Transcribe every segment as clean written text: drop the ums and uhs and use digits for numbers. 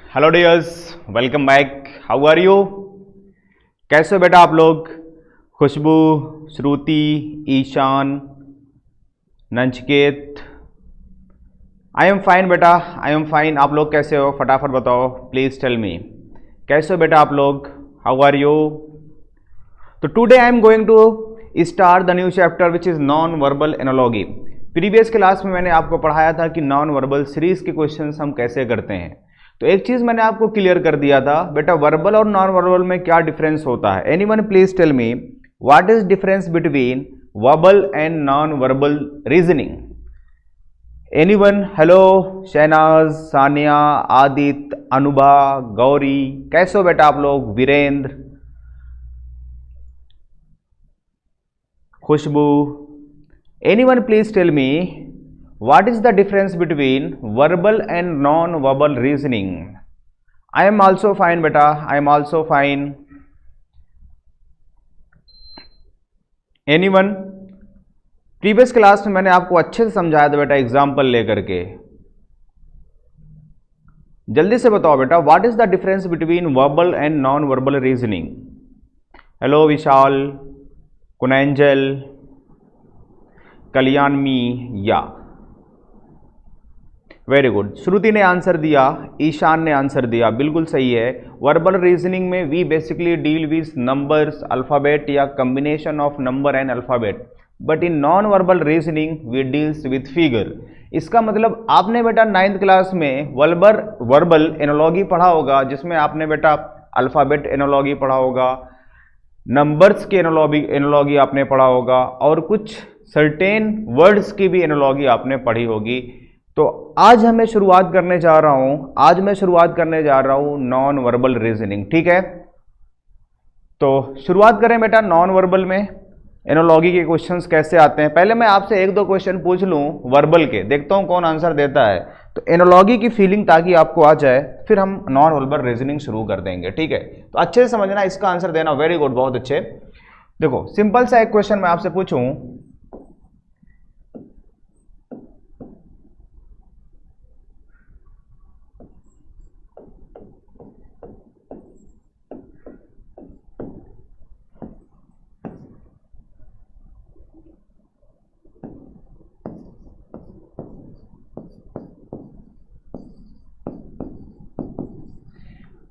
Hello dears, welcome back. How are you? कैसे हो बेटा आप लोग? Khushboo, Shruti, Ishaan, Nachiket. I am fine बेटा, आई एम फाइन। आप लोग कैसे हो? फटाफट बताओ, प्लीज टेल मी। कैसे हो बेटा आप लोग? How are you? तो today I am going to start the new chapter which is non verbal analogy. Previous class में मैंने आपको पढ़ाया था कि नॉन वर्बल सीरीज के क्वेश्चंस हम कैसे करते हैं। तो एक चीज मैंने आपको क्लियर कर दिया था बेटा, वर्बल और नॉन वर्बल में क्या डिफरेंस होता है। Anyone please tell me what is difference between verbal and non verbal reasoning. Anyone? Hello, Shahnaz, Sania, Aditya, Anubha, Gauri, कैसे हो बेटा आप लोग? Virendra, Khushboo. Anyone please tell me what is the difference between verbal and non-verbal reasoning? I am also fine beta, I am also fine. Anyone? Previous class में मैंने आपको अच्छे से समझाया था बेटा, एग्जाम्पल लेकर के। जल्दी से बताओ बेटा, what is the difference between verbal and non verbal reasoning. Hello Vishal, कुनैंजल, कल्याणमी, या वेरी गुड। श्रुति ने आंसर दिया, ईशान ने आंसर दिया, बिल्कुल सही है। वर्बल रीजनिंग में we basically deal with numbers, alphabet या combination of number and alphabet, but in non verbal reasoning we deals with figure. इसका मतलब आपने बेटा 9th क्लास में वर्बल एनोलॉगी पढ़ा होगा, जिसमें आपने बेटा अल्फाबेट एनोलॉगी पढ़ा होगा, नंबर्स की एनोलॉगी आपने पढ़ा होगा, और कुछ सर्टेन वर्ड्स की भी एनोलॉगी आपने पढ़ी होगी। तो आज मैं शुरुआत करने जा रहा हूं नॉन वर्बल रीजनिंग, ठीक है। तो शुरुआत करें बेटा नॉन वर्बल में एनोलॉगी के क्वेश्चंस कैसे आते हैं। पहले मैं आपसे एक दो क्वेश्चन पूछ लूं वर्बल के, देखता हूं कौन आंसर देता है। तो एनोलॉगी की फीलिंग ताकि आपको आ जाए, फिर हम नॉन वर्बल रीजनिंग शुरू कर देंगे, ठीक है। तो अच्छे से समझना, इसका आंसर देना। वेरी गुड, बहुत अच्छे। देखो सिंपल सा एक क्वेश्चन मैं आपसे पूछूं,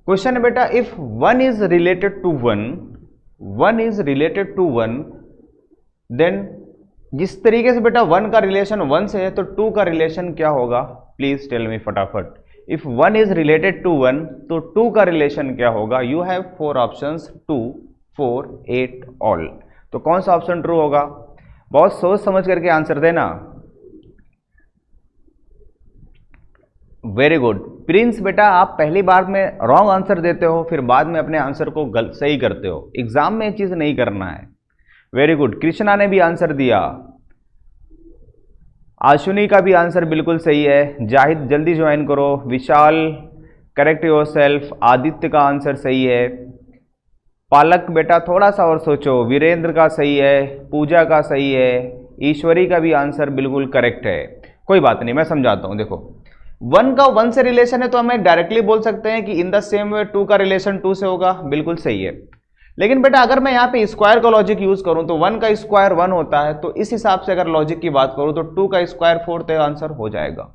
क्वेश्चन है बेटा, if one is related to one, then जिस तरीके से बेटा वन का रिलेशन वन से है, तो टू का रिलेशन क्या होगा? प्लीज टेल मी फटाफट। If one is related to one, तो टू का रिलेशन क्या होगा? You have 4 options, 2, 4, 8 all. तो कौन सा ऑप्शन ट्रू होगा? बहुत सोच समझ करके आंसर देना। वेरी गुड प्रिंस बेटा, आप पहली बार में रॉन्ग आंसर देते हो, फिर बाद में अपने आंसर को सही करते हो। एग्जाम में ये चीज नहीं करना है। Very good. कृष्णा ने भी आंसर दिया, आशुनी का भी आंसर बिल्कुल सही है। जाहिद जल्दी ज्वाइन करो। विशाल, करेक्ट योरसेल्फ। आदित्य का आंसर सही है। पालक बेटा थोड़ा सा और सोचो। वीरेंद्र का सही है, पूजा का सही है, ईश्वरी का भी आंसर बिल्कुल करेक्ट है। कोई बात नहीं, मैं समझाता हूं। देखो वन का वन से रिलेशन है, तो हमें डायरेक्टली बोल सकते हैं कि in the same way two का रिलेशन टू से होगा, बिल्कुल सही है। लेकिन बेटा अगर मैं यहाँ पे स्क्वायर का लॉजिक यूज करूं, तो वन का स्क्वायर 1 होता है, तो इस हिसाब से अगर लॉजिक की बात करूं, तो 2 का स्क्वायर 4 तक आंसर हो जाएगा।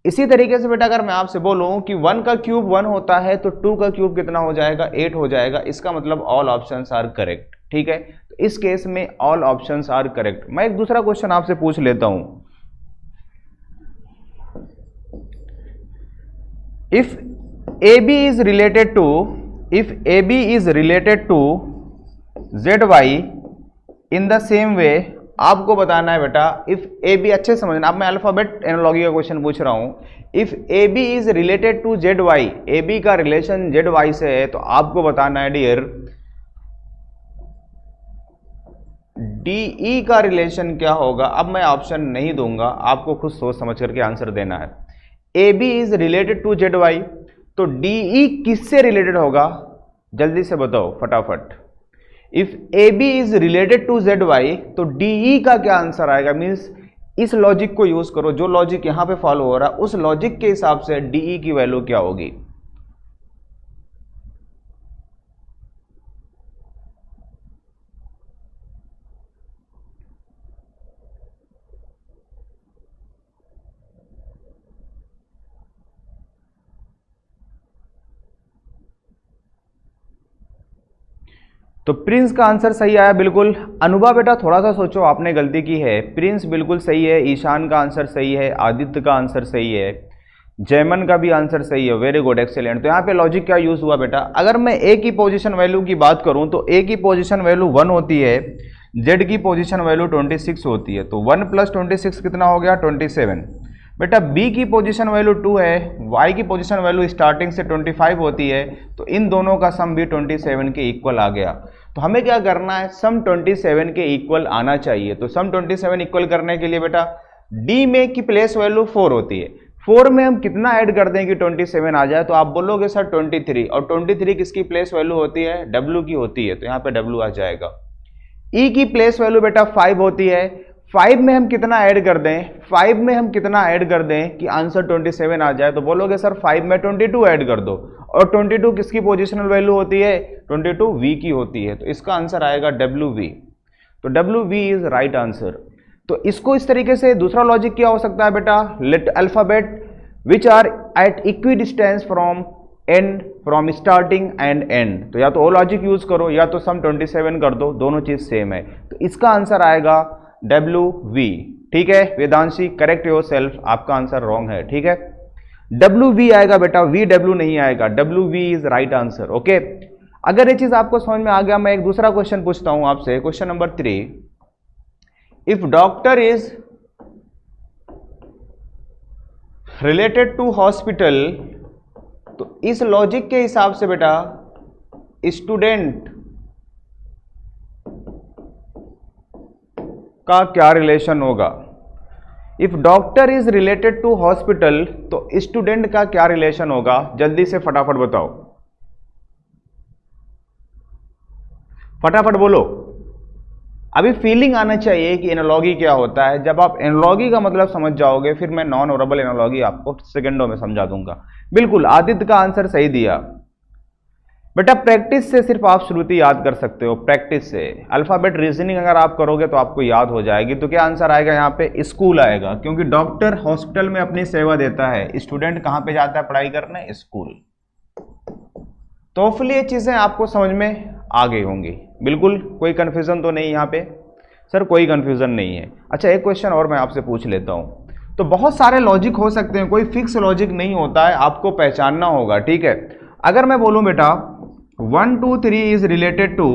इसी तरीके से बेटा अगर मैं आपसे बोलूं कि 1 का क्यूब 1 होता है, तो 2 का क्यूब कितना हो जाएगा? 8 हो जाएगा। इसका मतलब ऑल ऑप्शंस आर करेक्ट, ठीक है। तो इस केस में ऑल ऑप्शंस आर करेक्ट। मैं एक दूसरा क्वेश्चन आपसे पूछ लेता हूं। If AB is related to ZY in the same way, आपको बताना है बेटा if AB, अच्छे समझना। अब मैं अल्फाबेट एनोलॉगी का क्वेश्चन पूछ रहा हूं। if AB is related to ZY, AB का रिलेशन ZY से है, तो आपको बताना है डियर DE का रिलेशन क्या होगा। अब मैं ऑप्शन नहीं दूंगा, आपको खुद सोच समझ करके आंसर देना है। AB is related to ZY, तो DE किससे रिलेटेड होगा? जल्दी से बताओ फटाफट। If AB is related to ZY, तो DE का क्या आंसर आएगा? मीन्स इस लॉजिक को यूज करो, जो लॉजिक यहां पे फॉलो हो रहा है, उस लॉजिक के हिसाब से DE की वैल्यू क्या होगी? तो प्रिंस का आंसर सही आया बिल्कुल। अनुभा बेटा थोड़ा सा सोचो, आपने गलती की है। प्रिंस बिल्कुल सही है, ईशान का आंसर सही है, आदित्य का आंसर सही है, जयमन का भी आंसर सही है। Very good, excellent. तो यहाँ पे लॉजिक क्या यूज हुआ बेटा, अगर मैं ए की पोजीशन वैल्यू की बात करूं तो ए की पोजीशन वैल्यू 1 होती है, जेड की पोजीशन वैल्यू 26 होती है, तो 1 + 26 कितना हो गया 27। बेटा बी की पोजीशन वैल्यू 2 है, वाई की पोजीशन वैल्यू स्टार्टिंग से 25 होती है, तो इन दोनों का सम भी 27 के इक्वल आ गया। तो हमें क्या करना है, सम 27 के इक्वल आना चाहिए। तो सम 27 इक्वल करने के लिए बेटा डी में की प्लेस वैल्यू 4 होती है, 4 में हम कितना ऐड कर दें कि 27 आ जाए, तो आप बोलोगे सर 23, और 23 किसकी प्लेस वैल्यू होती है, डब्ल्यू की होती है, तो यहाँ पे डब्ल्यू आ जाएगा। ई की प्लेस वैल्यू बेटा 5 होती है, 5 में हम कितना ऐड कर दें, 5 में हम कितना ऐड कर दें कि आंसर 27 आ जाए, तो बोलोगे सर 5 में 22 ऐड कर दो, और 22 किसकी पोजिशनल वैल्यू होती है, 22 वी की होती है, तो इसका आंसर आएगा डब्ल्यू वी। तो W we is right answer. तो इसको इस तरीके से दूसरा लॉजिक क्या हो सकता है बेटा, let alphabet which are at equidistance from end, from starting end end, तो या तो वो लॉजिक यूज करो या तो सम 27 कर दो, दोनों चीज सेम है। तो इसका आंसर आएगा डब्ल्यू वी। ठीक है वेदांशी, करेक्ट योर सेल्फ, आपका आंसर रॉन्ग है। ठीक है, डब्ल्यू वी आएगा बेटा, वी डब्ल्यू नहीं आएगा, W we is right answer. Okay, अगर ये चीज आपको समझ में आ गया, मैं एक दूसरा क्वेश्चन पूछता हूं आपसे, question number 3। If doctor is related to hospital, तो इस लॉजिक के हिसाब से बेटा स्टूडेंट का क्या रिलेशन होगा। If doctor is related to hospital, तो स्टूडेंट का क्या रिलेशन होगा, जल्दी से फटाफट बताओ, फटाफट बोलो। अभी फीलिंग आना चाहिए कि एनालॉगी क्या होता है। जब आप एनालॉगी का मतलब समझ जाओगे, फिर मैं नॉन ओरेबल एनालॉगी आपको सेकंडों में समझा दूंगा। बिल्कुल, आदित्य का आंसर सही दिया बेटा। प्रैक्टिस से सिर्फ आप श्रुति याद कर सकते हो, प्रैक्टिस से। अल्फाबेट रीजनिंग अगर आप करोगे तो आपको याद हो जाएगी। तो क्या आंसर आएगा यहाँ पे, स्कूल आएगा, क्योंकि डॉक्टर हॉस्पिटल में अपनी सेवा देता है, स्टूडेंट कहाँ पे जाता है पढ़ाई करने, स्कूल। तो होपफुली ये चीजें आपको समझ में आ गई होंगी। बिल्कुल, कोई कंफ्यूजन तो नहीं यहाँ पे, सर कोई कंफ्यूजन नहीं है। अच्छा, एक क्वेश्चन और मैं आपसे पूछ लेता हूँ। तो बहुत सारे लॉजिक हो सकते हैं, कोई फिक्स लॉजिक नहीं होता है, आपको पहचानना होगा। ठीक है, अगर मैं बोलूं बेटा 1 2 3 is related to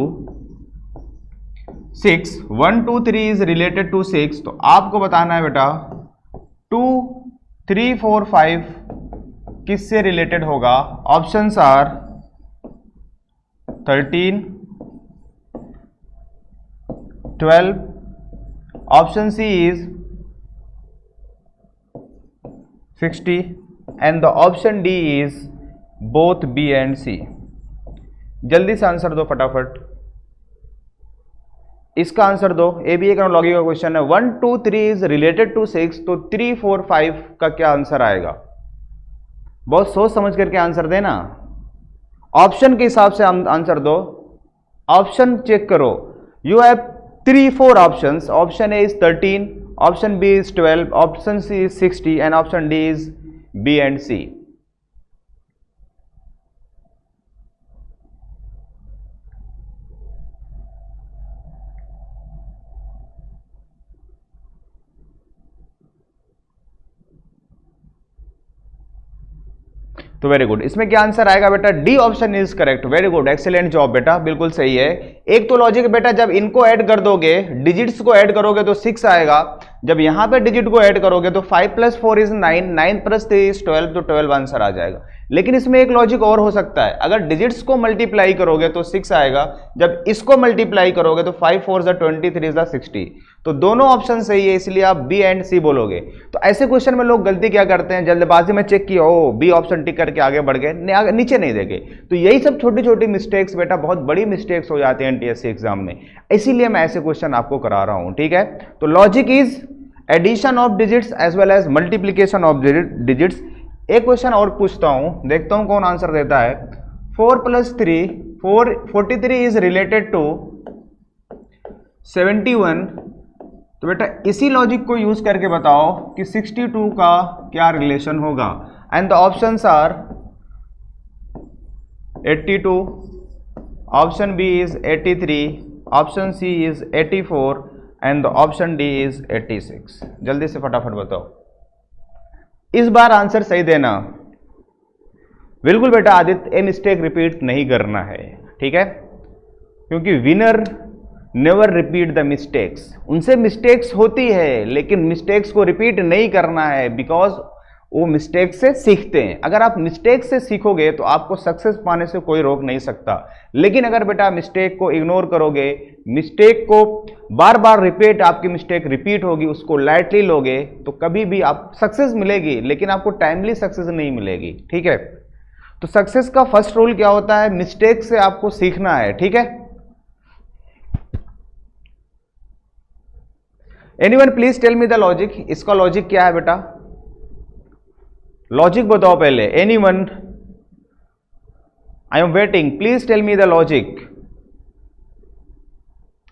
6, 1 2 3 is related to 6, तो आपको बताना है बेटा 2 3 4 5 किससे रिलेटेड होगा। Options are 13 12, option C is 60 and the option D is both B and C. जल्दी से आंसर दो फटाफट, इसका आंसर दो। ये भी एक एनालॉजी का क्वेश्चन है। 1 2 3 इज रिलेटेड टू 6, तो 3 4 5 का क्या आंसर आएगा, बहुत सोच समझ करके आंसर देना। ऑप्शन के हिसाब से आंसर दो, ऑप्शन चेक करो। You have 3 4 options, option A is 13, option B is 12, option C is 60 and option D is B and C. तो वेरी गुड, इसमें क्या आंसर आएगा बेटा, D option is correct. Very good, excellent job बेटा, बिल्कुल सही है। एक तो लॉजिक बेटा, जब इनको ऐड कर दोगे, डिजिट्स को ऐड करोगे तो 6 आएगा, जब यहां पे डिजिट को ऐड करोगे तो 5 + 4 इज 9, 9 + 3 इज 12, तो 12 आंसर आ जाएगा। लेकिन इसमें एक लॉजिक और हो सकता है, अगर डिजिट्स को मल्टीप्लाई करोगे तो 6 आएगा, जब इसको मल्टीप्लाई करोगे तो 5 4 = 20, 3 = 60, तो दोनों ऑप्शन सही है, इसलिए आप बी एंड सी बोलोगे। तो ऐसे क्वेश्चन में लोग गलती क्या करते हैं, जल्दबाजी में चेक किया, ओ बी ऑप्शन टिक करके आगे बढ़ गए, नीचे नहीं देखे। तो यही सब छोटी छोटी मिस्टेक्स बेटा बहुत बड़ी मिस्टेक्स हो जाती हैं एनटीएससी एग्जाम में, इसीलिए मैं ऐसे क्वेश्चन आपको करा रहा हूं। ठीक है, तो logic is addition of digits as well as multiplication of digits. एक क्वेश्चन और पूछता हूं, देखता हूं कौन आंसर देता है। 4 + 3 43 इज रिलेटेड टू 71, तो बेटा इसी लॉजिक को यूज करके बताओ कि 62 का क्या रिलेशन होगा। And the options are 82, option B is 83, option C is 84 and the option D is 86। जल्दी से फटाफट बताओ, इस बार आंसर सही देना। बिल्कुल बेटा आदित्य, ए मिस्टेक रिपीट नहीं करना है, ठीक है, क्योंकि winner never repeat the mistakes. उनसे मिस्टेक्स होती है लेकिन मिस्टेक्स को रिपीट नहीं करना है, बिकॉज वो मिस्टेक से सीखते हैं। अगर आप मिस्टेक से सीखोगे तो आपको सक्सेस पाने से कोई रोक नहीं सकता। लेकिन अगर बेटा मिस्टेक को इग्नोर करोगे, मिस्टेक को बार बार रिपीट, आपकी मिस्टेक रिपीट होगी, उसको लाइटली लोगे, तो कभी भी आप सक्सेस मिलेगी लेकिन आपको टाइमली सक्सेस नहीं मिलेगी, ठीक है। तो सक्सेस का फर्स्ट रूल क्या होता है? मिस्टेक से आपको सीखना है, ठीक है। Anyone please tell me the logic. इसका लॉजिक क्या है बेटा? लॉजिक बताओ पहले। Anyone, I am waiting, please tell me the logic.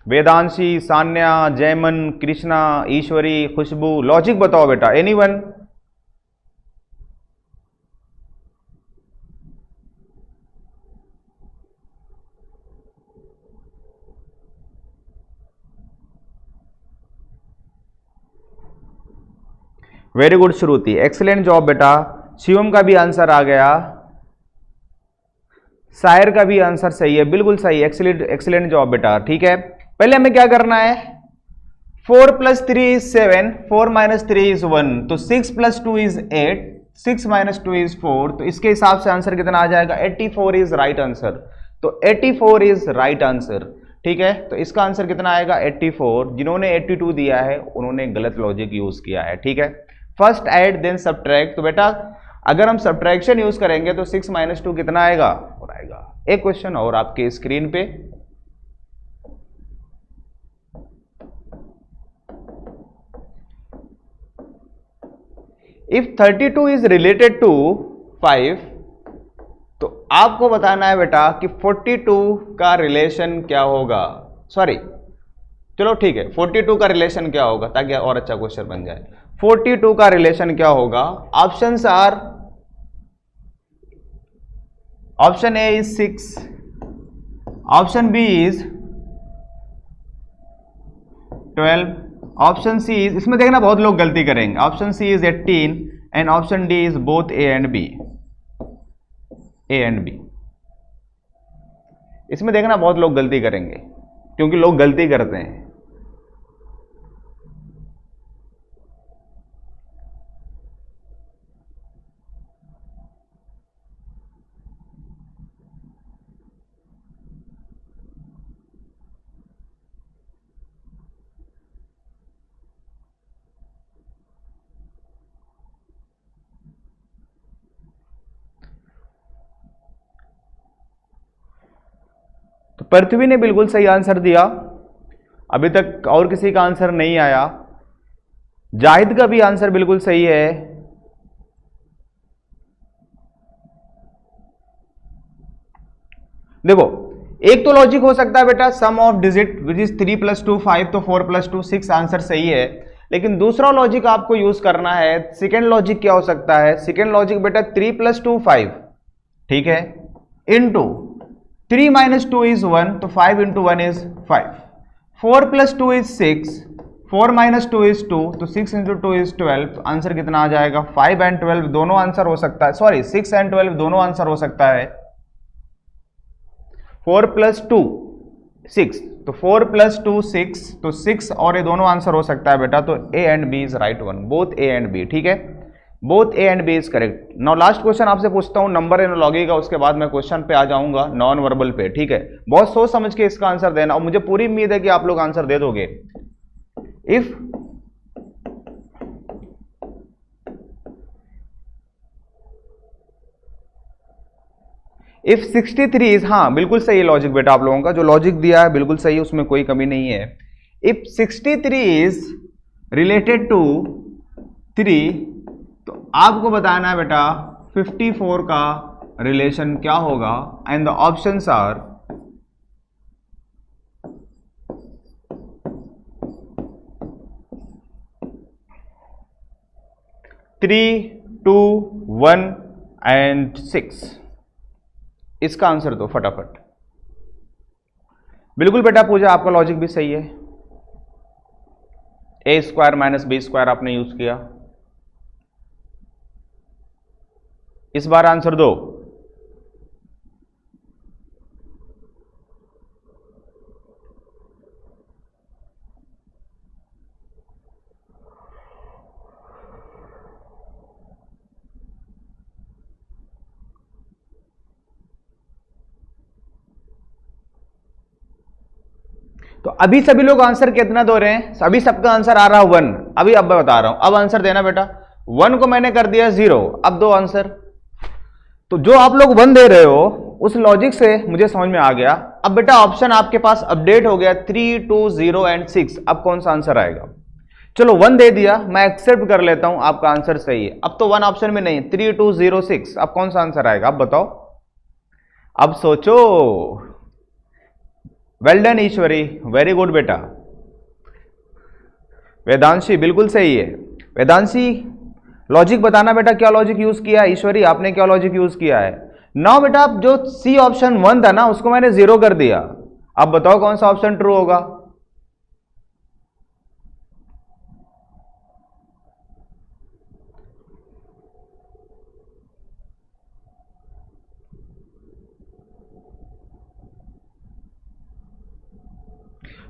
Vedanshi, Sanya, Jayman, Krishna, Ishwari, Khushboo, logic बताओ बेटा। Anyone? Very good Shruti, excellent job बेटा। शिवम का भी आंसर आ गया, सायर का भी आंसर सही है, बिल्कुल सही, एक्सीलेंट एक्सीलेंट जॉब बेटा, ठीक है। पहले हमें क्या करना है? 4 + 3 इज 7, 4 - 3 इज 1, तो 6 + 2 इज 8, 6 - 2 इज 4, तो इसके हिसाब से आंसर कितना आ जाएगा? 84 इज राइट आंसर। तो 84 इज राइट आंसर, ठीक है। तो इसका आंसर कितना आएगा? 84। जिन्होंने 82 दिया है उन्होंने गलत लॉजिक यूज किया है, ठीक है। फर्स्ट ऐड देन सब्ट्रैक्ट, तो बेटा अगर हम सब्ट्रैक्शन यूज करेंगे तो 6 - 2 कितना आएगा? और आएगा। एक क्वेश्चन और आपके स्क्रीन पे, इफ 32 इज रिलेटेड टू 5, तो आपको बताना है बेटा कि 42 का रिलेशन क्या होगा। सॉरी, चलो ठीक है, 42 का रिलेशन क्या होगा, ताकि और अच्छा क्वेश्चन बन जाए। 42 का रिलेशन क्या होगा? Options are, option A is 6, option B is 12, option C is, इसमें देखना बहुत लोग गलती करेंगे, option C is 18 and option D is both A and B, A and B. इसमें देखना बहुत लोग गलती करेंगे, क्योंकि लोग गलती करते हैं। तो पृथ्वी ने बिल्कुल सही आंसर दिया, अभी तक और किसी का आंसर नहीं आया। जाहिद का भी आंसर बिल्कुल सही है। देखो, एक तो लॉजिक हो सकता है बेटा सम ऑफ डिजिट विच इज 3 + 2 5, तो 4 + 2 6 आंसर सही है। लेकिन दूसरा लॉजिक आपको यूज करना है। सेकेंड लॉजिक क्या हो सकता है? सेकेंड लॉजिक बेटा 3 + 2 5, ठीक है, इनटू 3 - 2 इज 1, तो 5 × 1 इज 5, 4 + 2 इज 6, 4 - 2 इज 2, तो 6 × 2 इज 12, तो आंसर कितना आ जाएगा? 5 एंड 12 दोनों आंसर हो सकता है, सॉरी 6 एंड 12 दोनों आंसर हो सकता है। 4 + 2 6, तो 4 + 2 6, तो 6 और ये दोनों आंसर हो सकता है बेटा। तो A and B is right one, both A and B, ठीक है, both A and B is correct. Now last question आपसे पूछता हूं नंबर एनोलॉजी का, उसके बाद मैं क्वेश्चन पे आ जाऊंगा नॉन वर्बल पे, ठीक है। बहुत सोच समझ के इसका आंसर देना, और मुझे पूरी उम्मीद है कि आप लोग आंसर दे दोगे। इफ 63 इज, हाँ बिल्कुल सही है लॉजिक बेटा, आप लोगों का जो लॉजिक दिया है बिल्कुल सही है, उसमें कोई कमी नहीं है। इफ 63 इज रिलेटेड टू 3, तो आपको बताना है बेटा 54 का रिलेशन क्या होगा, and the options are 3, 2, 1 and 6। इसका आंसर दो फटाफट। बिल्कुल बेटा पूजा, आपका लॉजिक भी सही है। ए स्क्वायर माइनस बी स्क्वायर आपने यूज किया। इस बार आंसर दो। तो अभी सभी लोग आंसर कितना दे रहे हैं? अभी सबका आंसर आ रहा है 1। अभी अब बता रहा हूं, अब आंसर देना बेटा। 1 को मैंने कर दिया 0, अब दो आंसर। तो जो आप लोग 1 दे रहे हो उस लॉजिक से मुझे समझ में आ गया। अब बेटा ऑप्शन आपके पास अपडेट हो गया 3, 2, 0 एंड 6। अब कौन सा आंसर आएगा? चलो 1 दे दिया, मैं एक्सेप्ट कर लेता हूं, आपका आंसर सही है। अब तो 1 ऑप्शन में नहीं, 3, 2, 0, 6। अब कौन सा आंसर आएगा? अब बताओ, अब सोचो। वेल डन ईश्वरी, वेरी गुड बेटा। वेदांशी बिल्कुल सही है। वेदांशी लॉजिक बताना बेटा, क्या लॉजिक यूज किया है? ईश्वरी आपने क्या लॉजिक यूज किया है? नाउ बेटा जो सी ऑप्शन 1 था ना उसको मैंने 0 कर दिया। अब बताओ कौन सा ऑप्शन ट्रू होगा?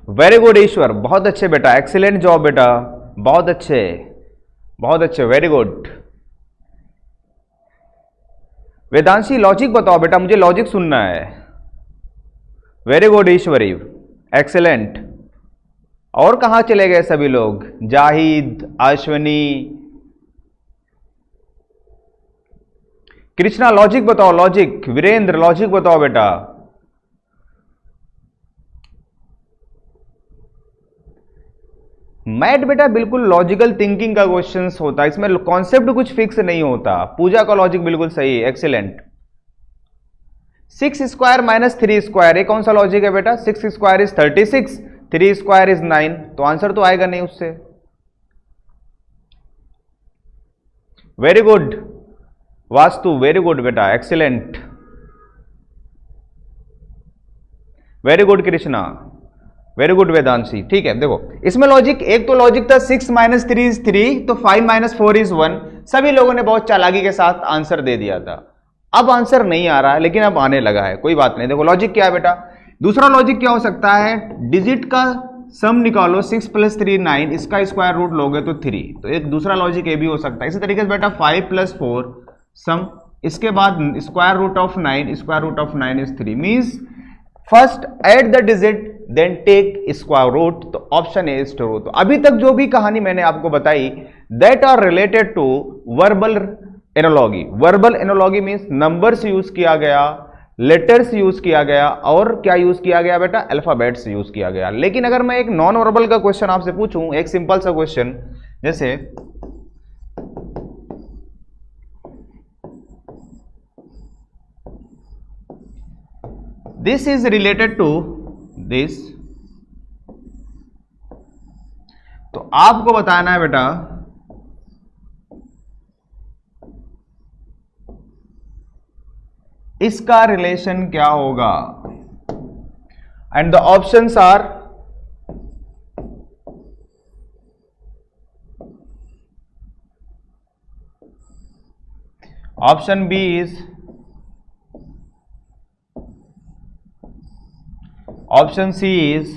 वेरी गुड ईश्वर, बहुत अच्छे बेटा, एक्सीलेंट जॉब बेटा, बहुत अच्छे, बहुत अच्छे, वेरी गुड। वेदांशी लॉजिक बताओ बेटा, मुझे लॉजिक सुनना है। वेरी गुड ईश्वरी, एक्सीलेंट। और कहां चले गए सभी लोग? जाहिद, अश्वनी, कृष्णा लॉजिक बताओ, लॉजिक। वीरेंद्र लॉजिक बताओ बेटा। मैथ बेटा बिल्कुल लॉजिकल थिंकिंग का क्वेश्चंस होता है, इसमें कॉन्सेप्ट कुछ फिक्स नहीं होता। पूजा का लॉजिक बिल्कुल सही है, एक्सीलेंट। 6 स्क्वायर माइनस 3 स्क्वायर, ये कौन सा लॉजिक है बेटा? 6 स्क्वायर इज 36, 3 स्क्वायर इज 9, तो आंसर तो आएगा नहीं उससे। Very good Vastu, very good बेटा, excellent, very good Krishna, very good Vedanshi. ठीक है, देखो इसमें लॉजिक, एक तो लॉजिक था 6 माइनस 3 इज 3, तो 5 माइनस 4 इज 1। सभी लोगों ने बहुत चालाकी के साथ आंसर दे दिया था। अब आंसर नहीं आ रहा है, लेकिन अब आने लगा है, कोई बात नहीं। देखो लॉजिक क्या है बेटा, दूसरा लॉजिक क्या हो सकता है? डिजिट का सम निकालो, 6 प्लस 3 9, इसका स्क्वायर रूट लोगे तो 3। तो एक दूसरा लॉजिक ये भी हो सकता है। इसी तरीके से बेटा 5 प्लस 4 सम, इसके बाद square root of 9, square root of 9 is 3। Means first add the digit then take square root, तो ऑप्शन ए इज ट्रू। तो अभी तक जो भी कहानी मैंने आपको बताई that are related to verbal analogy. Verbal analogy means numbers use किया गया, लेटर्स यूज किया गया, और क्या यूज किया गया बेटा? अल्फाबेट्स यूज किया गया। लेकिन अगर मैं एक नॉन वर्बल का क्वेश्चन आपसे पूछूं, एक सिंपल सा क्वेश्चन, जैसे this is related to this, तो आपको बताना है बेटा इसका रिलेशन क्या होगा। And the options are option B is, option C is,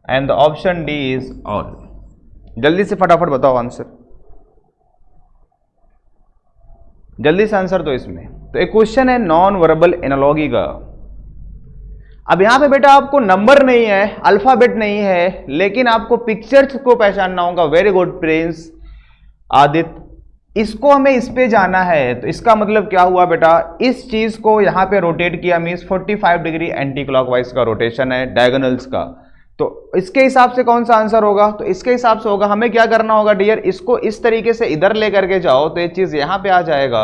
and the option D is all. जल्दी से फटाफट बताओ आंसर, जल्दी से आंसर दो इसमें। तो एक क्वेश्चन है नॉन वर्बल एनालॉगी का। अब यहां पे बेटा आपको नंबर नहीं है, अल्फाबेट नहीं है, लेकिन आपको पिक्चर्स को पहचानना होगा। वेरी गुड प्रिंस, आदित्य, इसको हमें इस पे जाना है। तो इसका मतलब क्या हुआ बेटा? इस चीज को यहां पे रोटेट किया, मीन्स 45 डिग्री एंटी क्लॉकवाइज का रोटेशन है डायगोनल्स का। तो इसके हिसाब से कौन सा आंसर होगा? तो इसके हिसाब से होगा, हमें क्या करना होगा डियर, इसको इस तरीके से इधर लेकर के जाओ तो ये चीज यहां पे आ जाएगा।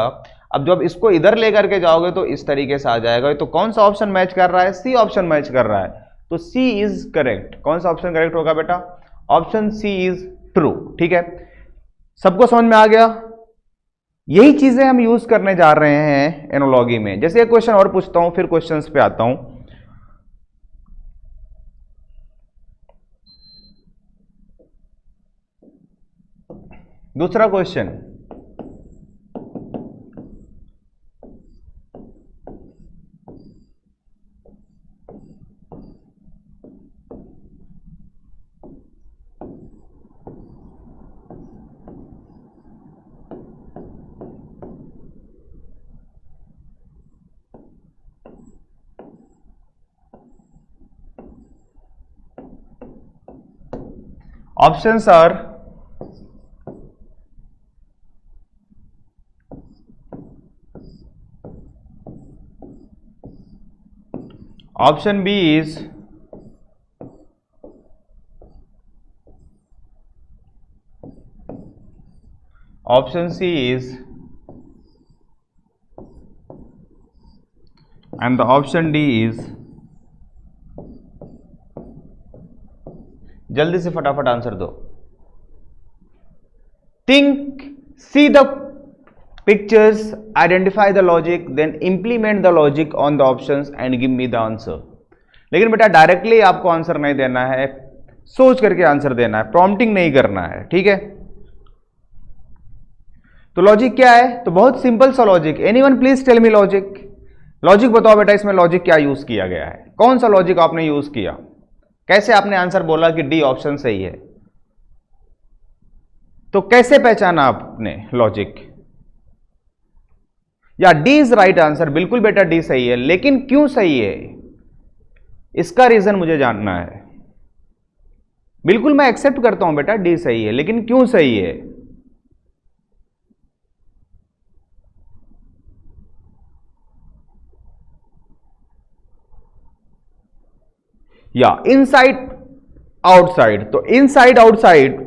अब जब इसको इधर लेकर के जाओगे तो इस तरीके से आ जाएगा। तो कौन सा ऑप्शन मैच कर रहा है? सी ऑप्शन मैच कर रहा है। तो सी इज करेक्ट। कौन सा ऑप्शन करेक्ट होगा बेटा? Option C is true. ठीक है, सबको समझ में आ गया? यही चीजें हम यूज करने जा रहे हैं एनोलॉजी में। जैसे एक क्वेश्चन और पूछता हूं, फिर क्वेश्चंस पे आता हूं। दूसरा question, options are option B is option C is and the option D is, जल्दी से फटाफट आंसर दो। Think, see the pictures, identify the logic, then implement the logic on the options and give me the answer. लेकिन बेटा directly आपको answer नहीं देना है, सोच करके आंसर देना है, प्रॉम्प्टिंग नहीं करना है, ठीक है। तो लॉजिक क्या है? तो बहुत सिंपल सा logic. Anyone please tell me logic. Logic बताओ बेटा, इसमें लॉजिक क्या यूज किया गया है? कौन सा लॉजिक आपने यूज किया? कैसे आपने आंसर बोला कि डी ऑप्शन सही है? तो कैसे पहचाना आपने लॉजिक? या डी इज राइट आंसर? बिल्कुल बेटा डी सही है, लेकिन क्यों सही है इसका रीजन मुझे जानना है। बिल्कुल मैं एक्सेप्ट करता हूं बेटा डी सही है, लेकिन क्यों सही है? या इनसाइड आउटसाइड। तो इनसाइड आउटसाइड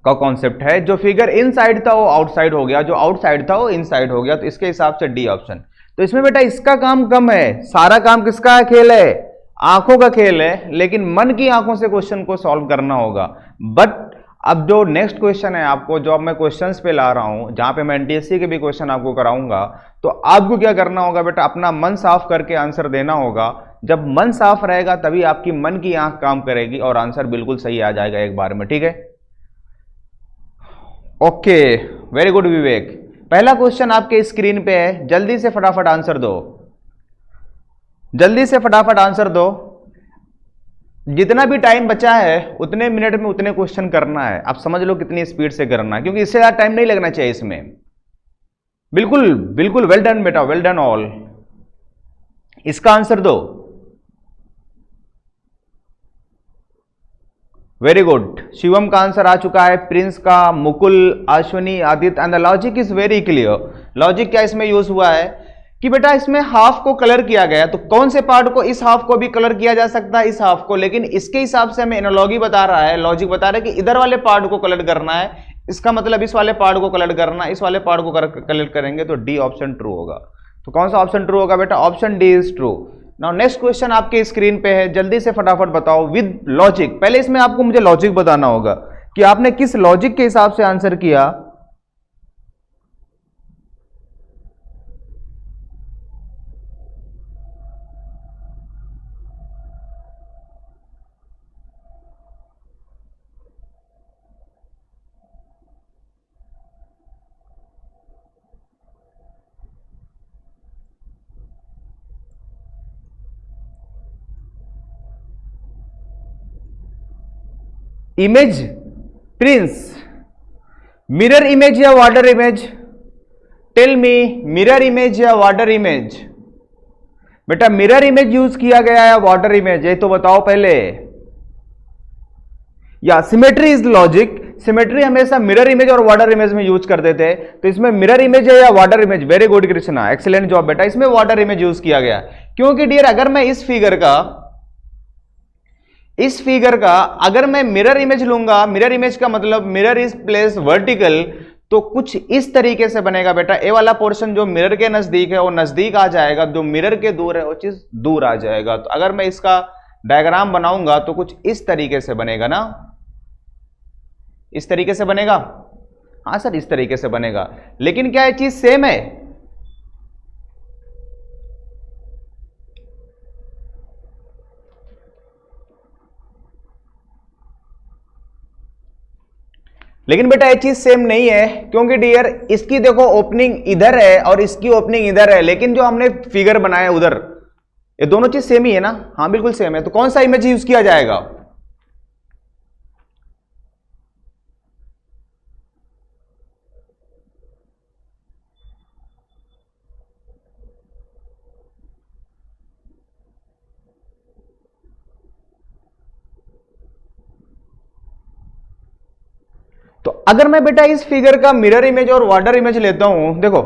का कॉन्सेप्ट है, जो फिगर इनसाइड था वो आउटसाइड हो गया, जो आउटसाइड था वो इनसाइड हो गया, तो इसके हिसाब से डी ऑप्शन। तो इसमें बेटा इसका काम कम है, सारा काम किसका है? खेल है, आंखों का खेल है, लेकिन मन की आंखों से क्वेश्चन को सॉल्व करना होगा। बट अब जो नेक्स्ट क्वेश्चन है आपको, जो अब मैं क्वेश्चंस पे ला रहा हूं, जहां पे मैं एनटीएससी के भी क्वेश्चन आपको कराऊंगा, तो आपको क्या करना होगा बेटा? अपना मन साफ करके आंसर देना होगा। जब मन साफ रहेगा तभी आपकी मन की आंख काम करेगी और आंसर बिल्कुल सही आ जाएगा एक बार में, ठीक है। ओके, वेरी गुड विवेक। पहला क्वेश्चन आपके स्क्रीन पे है, जल्दी से फटाफट आंसर दो, जल्दी से फटाफट आंसर दो। जितना भी टाइम बचा है उतने मिनट में उतने क्वेश्चन करना है। आप समझ लो कितनी स्पीड से करना है, क्योंकि इससे ज्यादा टाइम नहीं लगना चाहिए इसमें। बिल्कुल बिल्कुल, वेल डन बेटा, वेल डन ऑल। इसका आंसर दो। Very good. शिवम का आंसर आ चुका है, प्रिंस का, Mukul, Ashwini, Aditya. And the logic is very clear. Logic क्या इसमें यूज हुआ है कि बेटा इसमें हाफ को कलर किया गया, तो कौन से पार्ट को? इस हाफ को भी कलर किया जा सकता है, इस हाफ को, लेकिन इसके हिसाब से हमें एनालॉजी बता रहा है, लॉजिक बता रहा है कि इधर वाले पार्ट को कलर करना है, इसका मतलब इस वाले पार्ट को कलर करना है, इस वाले पार्ट को कलर करेंगे तो डी ऑप्शन ट्रू होगा। तो कौन सा ऑप्शन ट्रू होगा बेटा? Option D is true. Now next question आपके स्क्रीन पे है, जल्दी से फटाफट बताओ विद लॉजिक। पहले इसमें आपको मुझे लॉजिक बताना होगा कि आपने किस लॉजिक के हिसाब से आंसर किया। इमेज प्रिंस, मिरर इमेज या water image? Tell me, mirror image या वाटर इमेज? बेटा मिरर इमेज यूज किया गया या वाटर इमेज, ये तो बताओ पहले। या सिमेट्री इज लॉजिक। सिमेट्री हमेशा मिरर इमेज और वाटर इमेज में यूज करते थे, तो इसमें मिरर इमेज है या water image? Very good Krishna, excellent job बेटा। इसमें वाटर इमेज यूज किया गया, क्योंकि डियर अगर मैं इस फिगर का अगर मैं मिरर इमेज लूंगा, मिरर इमेज का मतलब मिरर इज प्लेस वर्टिकल, तो कुछ इस तरीके से बनेगा बेटा। ए वाला पोर्शन जो मिरर के नजदीक है वो नजदीक आ जाएगा, जो मिरर के दूर है वो चीज दूर आ जाएगा। तो अगर मैं इसका डायग्राम बनाऊंगा तो कुछ इस तरीके से बनेगा ना, इस तरीके से बनेगा। हाँ सर इस तरीके से बनेगा, लेकिन क्या ये चीज सेम है? लेकिन बेटा ये चीज सेम नहीं है, क्योंकि डियर इसकी देखो ओपनिंग इधर है और इसकी ओपनिंग इधर है, लेकिन जो हमने फिगर बनाया उधर, ये दोनों चीज सेम ही है ना? हाँ बिल्कुल सेम है। तो कौन सा इमेज यूज किया जाएगा? तो अगर मैं बेटा इस फिगर का मिरर इमेज और वाटर इमेज लेता हूं, देखो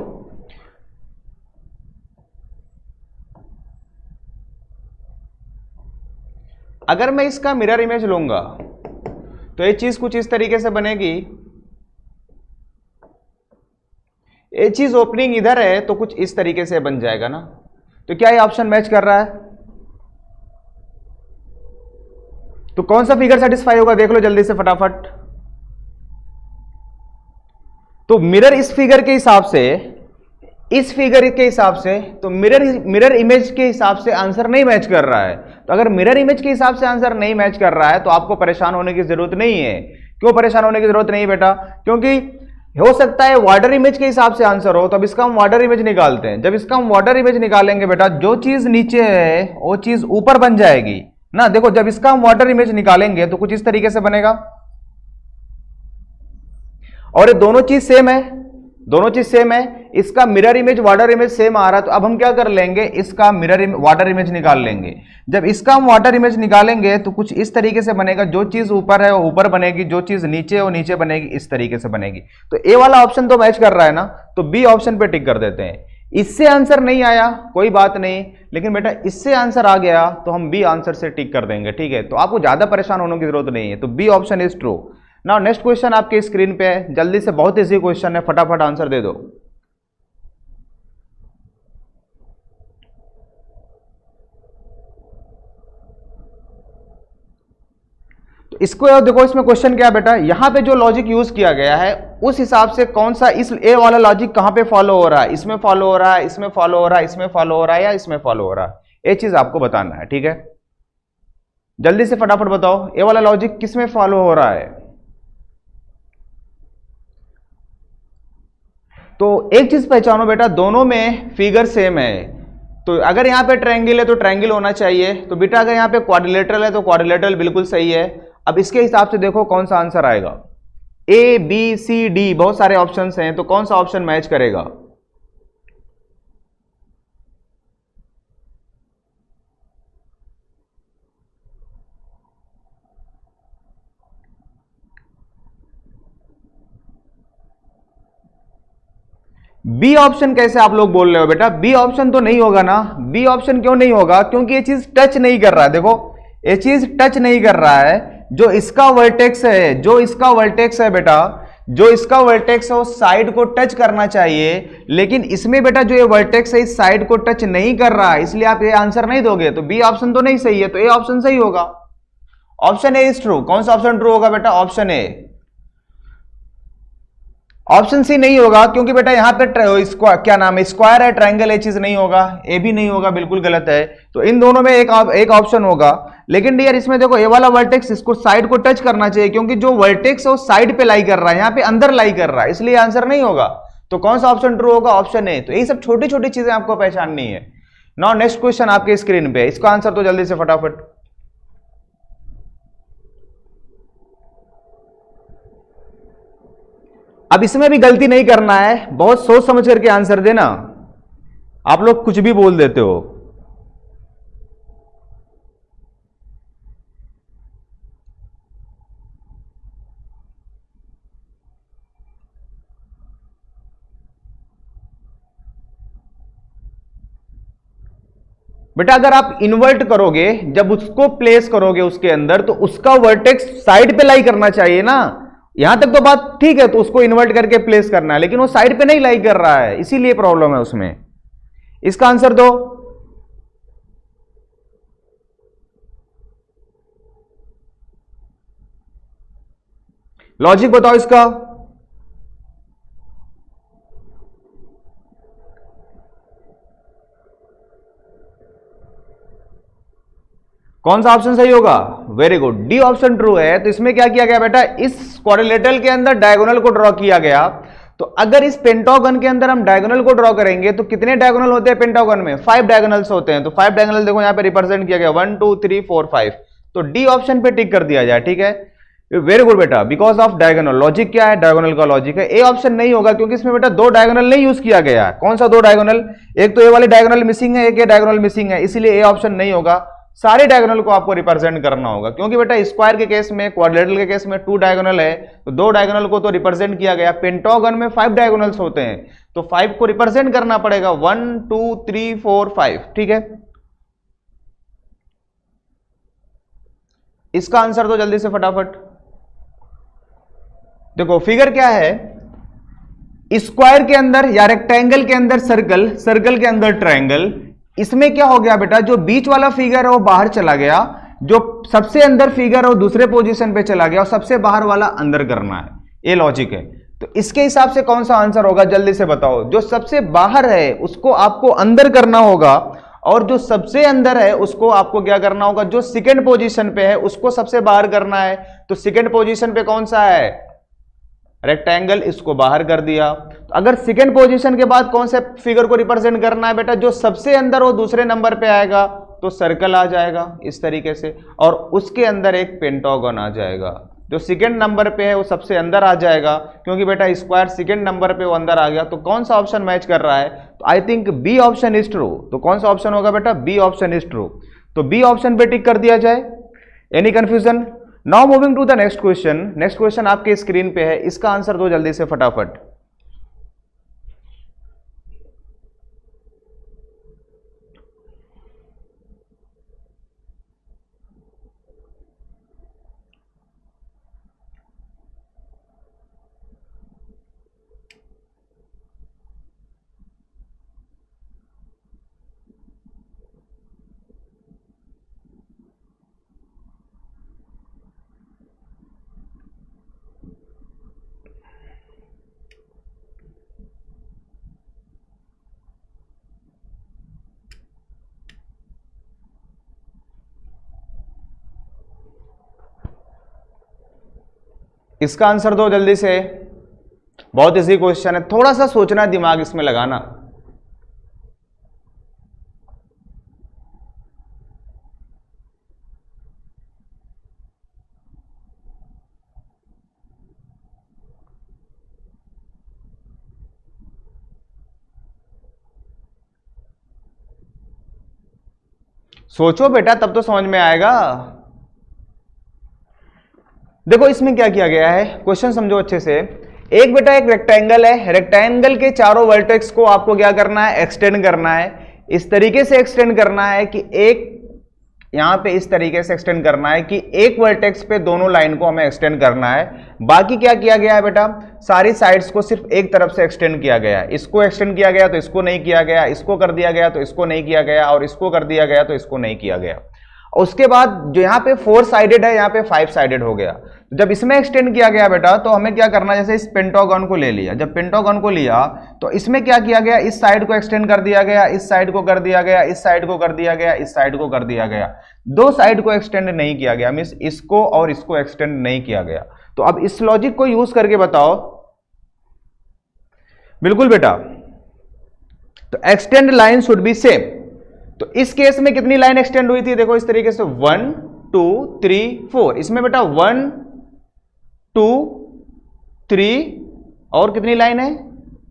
अगर मैं इसका मिरर इमेज लूंगा तो ये चीज कुछ इस तरीके से बनेगी। ये चीज ओपनिंग इधर है तो कुछ इस तरीके से बन जाएगा ना। तो क्या ये ऑप्शन मैच कर रहा है? तो कौन सा फिगर सेटिस्फाई होगा देख लो जल्दी से फटाफट। तो मिरर इस फिगर के हिसाब से, इस फिगर के हिसाब से, तो मिरर इमेज के हिसाब से आंसर नहीं मैच कर रहा है। तो अगर मिरर इमेज के हिसाब से आंसर नहीं मैच कर रहा है तो आपको परेशान होने की जरूरत नहीं है। क्यों परेशान होने की जरूरत नहीं है बेटा? क्योंकि हो सकता है वाटर इमेज के हिसाब से आंसर हो, तो अब इसका हम वाटर इमेज निकालते हैं। जब इसका हम वाटर इमेज निकालेंगे बेटा, जो चीज नीचे है वो चीज ऊपर बन जाएगी ना। देखो जब इसका हम वाटर इमेज निकालेंगे तो कुछ इस तरीके से बनेगा, और ये दोनों चीज सेम है, दोनों चीज सेम है। इसका mirror image water image same आ रहा है, तो अब हम क्या कर लेंगे, इसका वाटर इमेज निकाल लेंगे। जब इसका हम वाटर इमेज निकालेंगे तो कुछ इस तरीके से बनेगा, जो चीज ऊपर है वो ऊपर बनेगी, जो चीज नीचे है वो नीचे बनेगी, इस तरीके से बनेगी। तो ए वाला ऑप्शन तो मैच कर रहा है ना, तो बी ऑप्शन पे टिक कर देते हैं। इससे आंसर नहीं आया कोई बात नहीं, लेकिन बेटा इससे आंसर आ गया तो हम बी आंसर से टिक कर देंगे, ठीक है? तो आपको ज्यादा परेशान होने की जरूरत नहीं है। तो B option is true. Now next question आपके स्क्रीन पे है, जल्दी से, बहुत इजी क्वेश्चन है, फटाफट आंसर दे दो। तो इसको देखो, इसमें क्वेश्चन क्या है बेटा, यहां पे जो लॉजिक यूज किया गया है उस हिसाब से कौन सा, इस ए वाला लॉजिक कहां पे फॉलो हो रहा है, इसमें फॉलो हो रहा है, इसमें फॉलो हो रहा है, इसमें फॉलो हो रहा है, या इसमें फॉलो हो रहा है, ये चीज आपको बताना है, ठीक है? जल्दी से फटाफट बताओ ए वाला लॉजिक किस में फॉलो हो रहा है। तो एक चीज पहचानो बेटा, दोनों में फिगर सेम है। तो अगर यहां पे ट्रायंगल है तो ट्रायंगल होना चाहिए, तो बेटा अगर यहां पे क्वाड्रिलेटरल है तो क्वाड्रिलेटरल बिल्कुल सही है। अब इसके हिसाब से देखो कौन सा आंसर आएगा। ए बी सी डी बहुत सारे ऑप्शंस हैं, तो कौन सा ऑप्शन मैच करेगा? बी ऑप्शन कैसे आप लोग बोल रहे हो बेटा? बी ऑप्शन तो नहीं होगा ना। बी ऑप्शन क्यों नहीं होगा? क्योंकि ये चीज टच नहीं कर रहा है। देखो ये चीज टच नहीं कर रहा है, जो इसका वर्टेक्स है, जो इसका वर्टेक्स है बेटा, जो इसका वर्टेक्स है वो साइड को टच करना चाहिए, लेकिन इसमें बेटा जो ये वर्टेक्स है इस साइड को टच नहीं कर रहा है, इसलिए आप ये आंसर नहीं दोगे। तो बी ऑप्शन तो नहीं सही है, तो ए ऑप्शन सही होगा। Option A is true. कौन सा ऑप्शन ट्रू होगा बेटा? Option A. ऑप्शन सी नहीं होगा, क्योंकि बेटा यहां पे क्या नाम है, स्क्वायर है, ट्रायंगल, ये चीज नहीं होगा। ए भी नहीं होगा, बिल्कुल गलत है। तो इन दोनों में एक ऑप्शन होगा। लेकिन डियर इसमें देखो ए वाला वर्टेक्स इसको साइड को टच करना चाहिए, क्योंकि जो वर्टेक्स है वो साइड पे लाई कर रहा है, यहां पे अंदर लाई कर रहा है, इसलिए आंसर नहीं होगा। तो कौन सा ऑप्शन ट्रू होगा? Option A. तो यही सब छोटी छोटी चीजें आपको पहचाननी है। नाउ नेक्स्ट क्वेश्चन आपके स्क्रीन पे, इसका आंसर तो जल्दी से फटाफट। अब इसमें भी गलती नहीं करना है, बहुत सोच समझ करके आंसर देना। आप लोग कुछ भी बोल देते हो। बेटा अगर आप इन्वर्ट करोगे, जब उसको प्लेस करोगे उसके अंदर, तो उसका वर्टेक्स साइड पे लाई करना चाहिए ना। यहां तक तो बात ठीक है, तो उसको इन्वर्ट करके प्लेस करना है, लेकिन वो साइड पे नहीं लाई कर रहा है, इसीलिए प्रॉब्लम है उसमें। इसका आंसर दो। लॉजिक बताओ इसका। कौन सा ऑप्शन सही होगा? Very good, D option true है। तो इसमें क्या किया गया बेटा, इस क्वाड्रिलेटरल के अंदर डायगोनल को ड्रॉ किया गया। तो अगर इस पेंटागन के अंदर हम डायगोनल को ड्रॉ करेंगे तो कितने डायगोनल होते हैं पेंटागन में? 5 डायगोनल्स होते हैं। तो 5 डायगोनल देखो यहां पे रिप्रेजेंट किया गया, 1 2 3 4 5। तो डी ऑप्शन पे टिक कर दिया जाए, ठीक है, वेरी गुड बेटा, बिकॉज ऑफ डायगोनल। लॉजिक क्या है? डायगोनल का लॉजिक है। ए ऑप्शन नहीं होगा क्योंकि इसमें बेटा 2 डायगोनल नहीं यूज किया गया है। कौन सा 2 डायगोनल? एक तो ए वाली डायगोनल मिसिंग है, एक ये डायगोनल मिसिंग है, इसीलिए ए ऑप्शन नहीं होगा। सारे डायगोनल को आपको रिप्रेजेंट करना होगा क्योंकि बेटा स्क्वायर के केस में, क्वाड्रिलेटरल के केस में 2 डायगोनल है, तो 2 डायगोनल को तो रिप्रेजेंट किया गया। पेंटागन में 5 डायगोनल्स होते हैं, तो 5 को रिप्रेजेंट करना पड़ेगा, 1 2 3 4 5, ठीक है। इसका आंसर तो जल्दी से फटाफट देखो, फिगर क्या है? स्क्वायर के अंदर या रेक्टेंगल के अंदर सर्कल, सर्कल के अंदर ट्रायंगल। इसमें क्या हो गया बेटा, जो बीच वाला फिगर है वो बाहर चला गया, जो सबसे अंदर फिगर है वो दूसरे पोजीशन पे चला गया और सबसे बाहर वाला अंदर करना है। ये लॉजिक है। तो इसके हिसाब से कौन सा आंसर होगा जल्दी से बताओ। जो सबसे बाहर है उसको आपको अंदर करना होगा और जो सबसे अंदर है उसको आपको क्या करना होगा, जो सेकंड पोजीशन पे है उसको सबसे बाहर करना है। तो सेकंड पोजीशन पे कौन सा है? रेक्टेंगल, इसको बाहर कर दिया। तो अगर सेकंड पोजीशन के बाद कौन से फिगर को रिप्रेजेंट करना है बेटा, जो सबसे अंदर वो दूसरे नंबर पे आएगा, तो सर्कल आ जाएगा इस तरीके से, और उसके अंदर एक पेंटागन आ जाएगा। जो सेकंड नंबर पे है वो सबसे अंदर आ जाएगा क्योंकि बेटा स्क्वायर सेकंड नंबर पे वो अंदर आ गया। तो कौन सा ऑप्शन मैच कर रहा है? तो I think B option is true. तो कौन सा ऑप्शन होगा बेटा? B option is true. तो बी ऑप्शन पे टिक कर दिया जाए। Any confusion? Now moving to the next question. Next question आपके स्क्रीन पे है, इसका आंसर दो जल्दी से फटाफट। इसका आंसर दो जल्दी से। बहुत इजी क्वेश्चन है, थोड़ा सा सोचना, दिमाग इसमें लगाना। सोचो बेटा, तब तो समझ में आएगा। देखो इसमें क्या किया गया है, क्वेश्चन समझो अच्छे से। एक बेटा एक रेक्टेंगल है, रेक्टेंगल के चारों वर्टेक्स को आपको क्या करना है? एक्सटेंड करना है। इस तरीके से एक्सटेंड करना है कि एक यहां पे इस तरीके से एक्सटेंड करना है कि एक वर्टेक्स पे दोनों लाइन को हमें एक्सटेंड करना है। बाकी क्या किया गया है बेटा? सारी साइड्स को सिर्फ एक तरफ से एक्सटेंड किया गया है। इसको एक्सटेंड किया गया तो इसको नहीं किया गया, इसको कर दिया गया तो इसको नहीं किया गया, और इसको कर दिया गया तो इसको नहीं किया गया। उसके बाद जो यहाँ पे 4 साइडेड है, यहाँ पे 5 साइडेड हो गया। जब इसमें एक्सटेंड किया गया बेटा, तो हमें क्या करना है, जैसे इस पेंटागन को ले लिया। जब पेंटागन को लिया तो इसमें क्या किया गया? इस साइड को एक्सटेंड कर दिया गया, इस साइड को कर दिया गया, इस साइड को कर दिया गया, इस साइड को कर दिया गया। 2 साइड को एक्सटेंड नहीं किया गया, मींस इसको और इसको एक्सटेंड नहीं किया गया। तो अब इस लॉजिक को यूज करके बताओ। बिल्कुल बेटा, तो extend line should be same. तो इस केस में कितनी लाइन एक्सटेंड हुई थी? देखो इस तरीके से 1 2 3 4। इसमें बेटा 1 2 3 और कितनी लाइन है?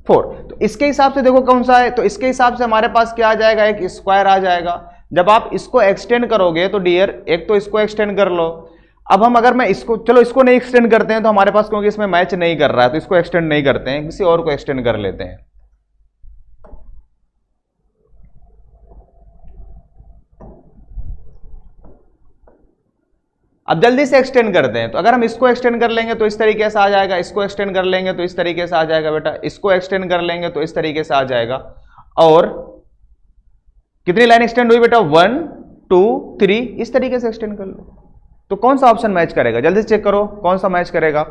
4। तो इसके हिसाब से देखो कौन सा है, तो इसके हिसाब से हमारे पास क्या आ जाएगा? एक स्क्वायर आ जाएगा। जब आप इसको एक्सटेंड करोगे तो डियर, एक तो इसको एक्सटेंड कर लो। अब हम अगर मैं इसको, चलो इसको नहीं एक्सटेंड करते हैं तो हमारे पास, क्योंकि इसमें मैच नहीं कर रहा है तो इसको एक्सटेंड नहीं करते हैं, किसी और को एक्सटेंड कर लेते हैं। अब जल्दी से एक्सटेंड करते हैं। तो अगर हम इसको एक्सटेंड कर लेंगे तो इस तरीके से आ जाएगा, इसको एक्सटेंड कर लेंगे तो इस तरीके से आ जाएगा बेटा, इसको एक्सटेंड कर लेंगे तो इस तरीके से आ जाएगा। और कितनी लाइन एक्सटेंड हुई बेटा? 1 2 3, इस तरीके से एक्सटेंड कर लो। तो कौन सा ऑप्शन मैच करेगा? जल्दी से चेक करो कौन सा मैच करेगा।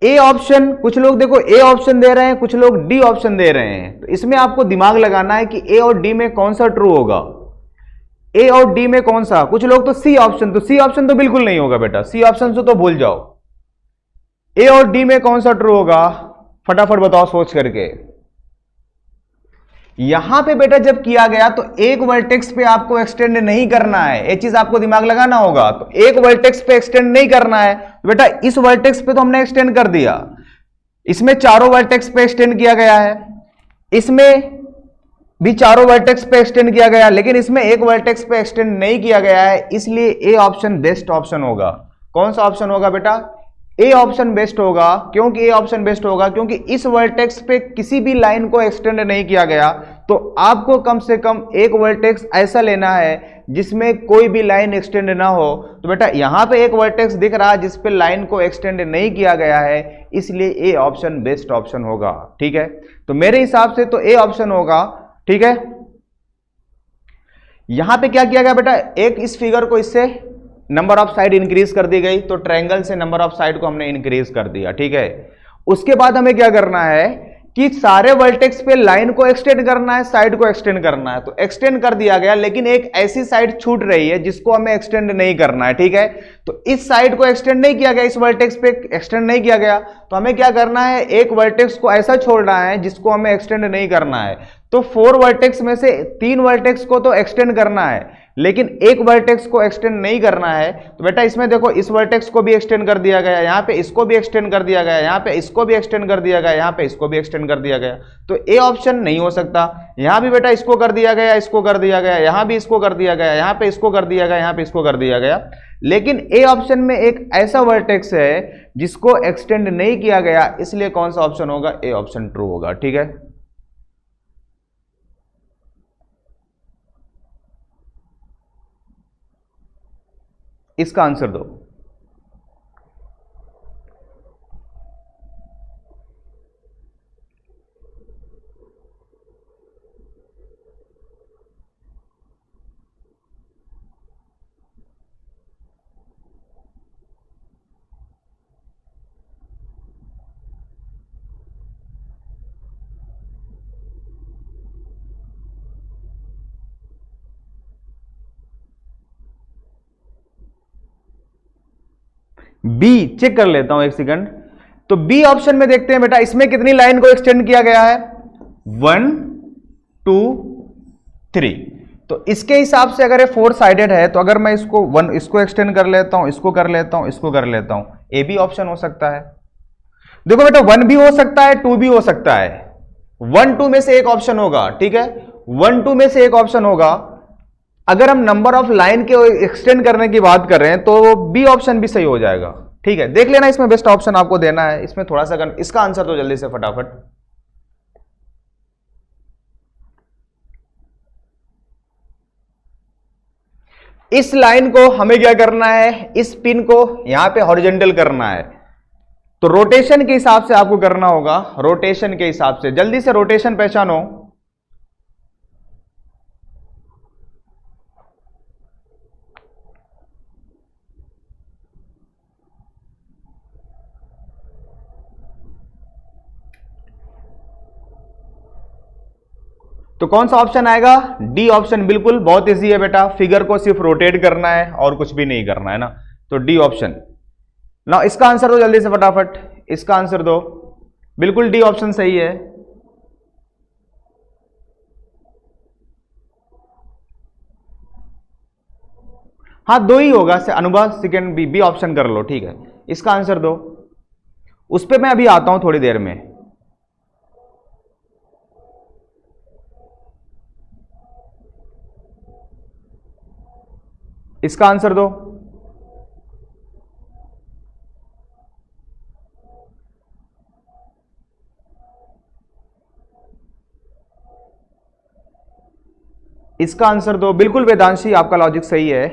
ए ऑप्शन, कुछ लोग देखो ए ऑप्शन दे रहे हैं, कुछ लोग डी ऑप्शन दे रहे हैं। तो इसमें आपको दिमाग लगाना है कि ए और डी में कौन सा ट्रू होगा। ए और डी में कौन सा? कुछ लोग तो सी ऑप्शन, तो सी ऑप्शन तो बिल्कुल नहीं होगा बेटा, सी ऑप्शन से तो भूल जाओ। ए और डी में कौन सा ट्रू होगा? फटाफट बताओ सोच करके। यहां पे बेटा जब किया गया तो एक वर्टेक्स पे आपको एक्सटेंड नहीं करना है, ये चीज आपको दिमाग लगाना होगा। तो एक वर्टेक्स पे एक्सटेंड नहीं करना है तो बेटा इस वर्टेक्स पे तो हमने एक्सटेंड कर दिया, इसमें चारों वर्टेक्स पे एक्सटेंड किया गया है, इसमें भी चारों वर्टेक्स पे एक्सटेंड किया गया, लेकिन इसमें एक वर्टेक्स पे एक्सटेंड नहीं किया गया है, इसलिए ए ऑप्शन बेस्ट ऑप्शन होगा। कौन सा ऑप्शन होगा बेटा? ए ऑप्शन बेस्ट होगा। क्योंकि ए ऑप्शन बेस्ट होगा क्योंकि इस वर्टेक्स पे किसी भी लाइन को एक्सटेंड नहीं किया गया, तो आपको कम से कम एक वर्टेक्स ऐसा लेना है जिसमें कोई भी लाइन एक्सटेंड ना हो। तो बेटा यहां पे एक वर्टेक्स दिख रहा है जिस पे लाइन को एक्सटेंड नहीं किया गया है, इसलिए ए ऑप्शन बेस्ट ऑप्शन होगा। ठीक है, तो मेरे हिसाब से तो ए ऑप्शन होगा। ठीक है, यहां पे क्या किया गया बेटा, एक इस फिगर को इससे नंबर ऑफ साइड इंक्रीज कर दी गई, तो ट्रायंगल से नंबर ऑफ साइड को हमने इंक्रीज कर दिया। ठीक है, उसके बाद हमें क्या करना है कि सारे वर्टेक्स पे लाइन को एक्सटेंड करना है, साइड को एक्सटेंड करना है। तो एक्सटेंड कर दिया गया, लेकिन एक ऐसी साइड छूट रही है जिसको हमें एक्सटेंड नहीं करना है। ठीक है, तो इस साइड को एक्सटेंड नहीं किया गया, इस वर्टेक्स पे एक्सटेंड नहीं किया गया, तो हमें क्या करना है, एक वर्टेक्स को ऐसा छोड़ना है जिसको हमें एक्सटेंड नहीं करना है। तो 4 वर्टेक्स में से 3 वर्टेक्स को तो एक्सटेंड करना है, लेकिन एक वर्टेक्स को एक्सटेंड नहीं करना है। तो बेटा इसमें देखो, इस वर्टेक्स को भी एक्सटेंड कर दिया गया, यहाँ पे इसको भी एक्सटेंड कर दिया गया, यहाँ पे इसको भी एक्सटेंड कर दिया गया, यहाँ पे इसको भी एक्सटेंड कर दिया गया, तो ए ऑप्शन नहीं हो सकता। यहाँ भी बेटा इसको कर दिया गया, इसको कर दिया गया, यहाँ भी इसको कर दिया गया, यहाँ पे इसको कर दिया गया, यहाँ पे इसको कर दिया गया, लेकिन ए ऑप्शन में एक ऐसा वर्टेक्स है जिसको एक्सटेंड नहीं किया गया, इसलिए कौन सा ऑप्शन होगा? ए ऑप्शन ट्रू होगा। ठीक है, इसका आंसर दो। बी चेक कर लेता हूं एक सेकंड। तो बी ऑप्शन में देखते हैं बेटा, इसमें कितनी लाइन को एक्सटेंड किया गया है? 1 2 3। तो इसके हिसाब से अगर ये 4 साइडेड है, तो अगर मैं इसको एक्सटेंड कर लेता हूं, इसको कर लेता हूं, इसको कर लेता हूं, ए बी ऑप्शन हो सकता है। देखो बेटा 1 भी हो सकता है, 2 भी हो सकता है, 1 2 में से एक ऑप्शन होगा। ठीक है, 1 2 में से एक ऑप्शन होगा। अगर हम नंबर ऑफ लाइन के एक्सटेंड करने की बात कर रहे हैं तो बी ऑप्शन भी सही हो जाएगा। ठीक है, देख लेना, इसमें बेस्ट ऑप्शन आपको देना है। इसमें थोड़ा सा इसका आंसर तो जल्दी से फटाफट। इस लाइन को हमें क्या करना है, इस पिन को यहां पे हॉरिजॉन्टल करना है, तो रोटेशन के हिसाब से आपको करना होगा। रोटेशन के हिसाब से जल्दी से रोटेशन पहचानो। तो कौन सा ऑप्शन आएगा? D option. बिल्कुल, बहुत इजी है बेटा, फिगर को सिर्फ रोटेट करना है और कुछ भी नहीं करना है ना, तो डी ऑप्शन। ना इसका आंसर दो जल्दी से फटाफट, इसका आंसर दो। बिल्कुल डी ऑप्शन सही है। हाँ, 2 ही होगा अनुभव, सेकेंड बी ऑप्शन कर लो। ठीक है, इसका आंसर दो, उस पर मैं अभी आता हूं थोड़ी देर में। इसका आंसर दो। इसका आंसर दो। बिल्कुल वेदांशी, आपका लॉजिक सही है।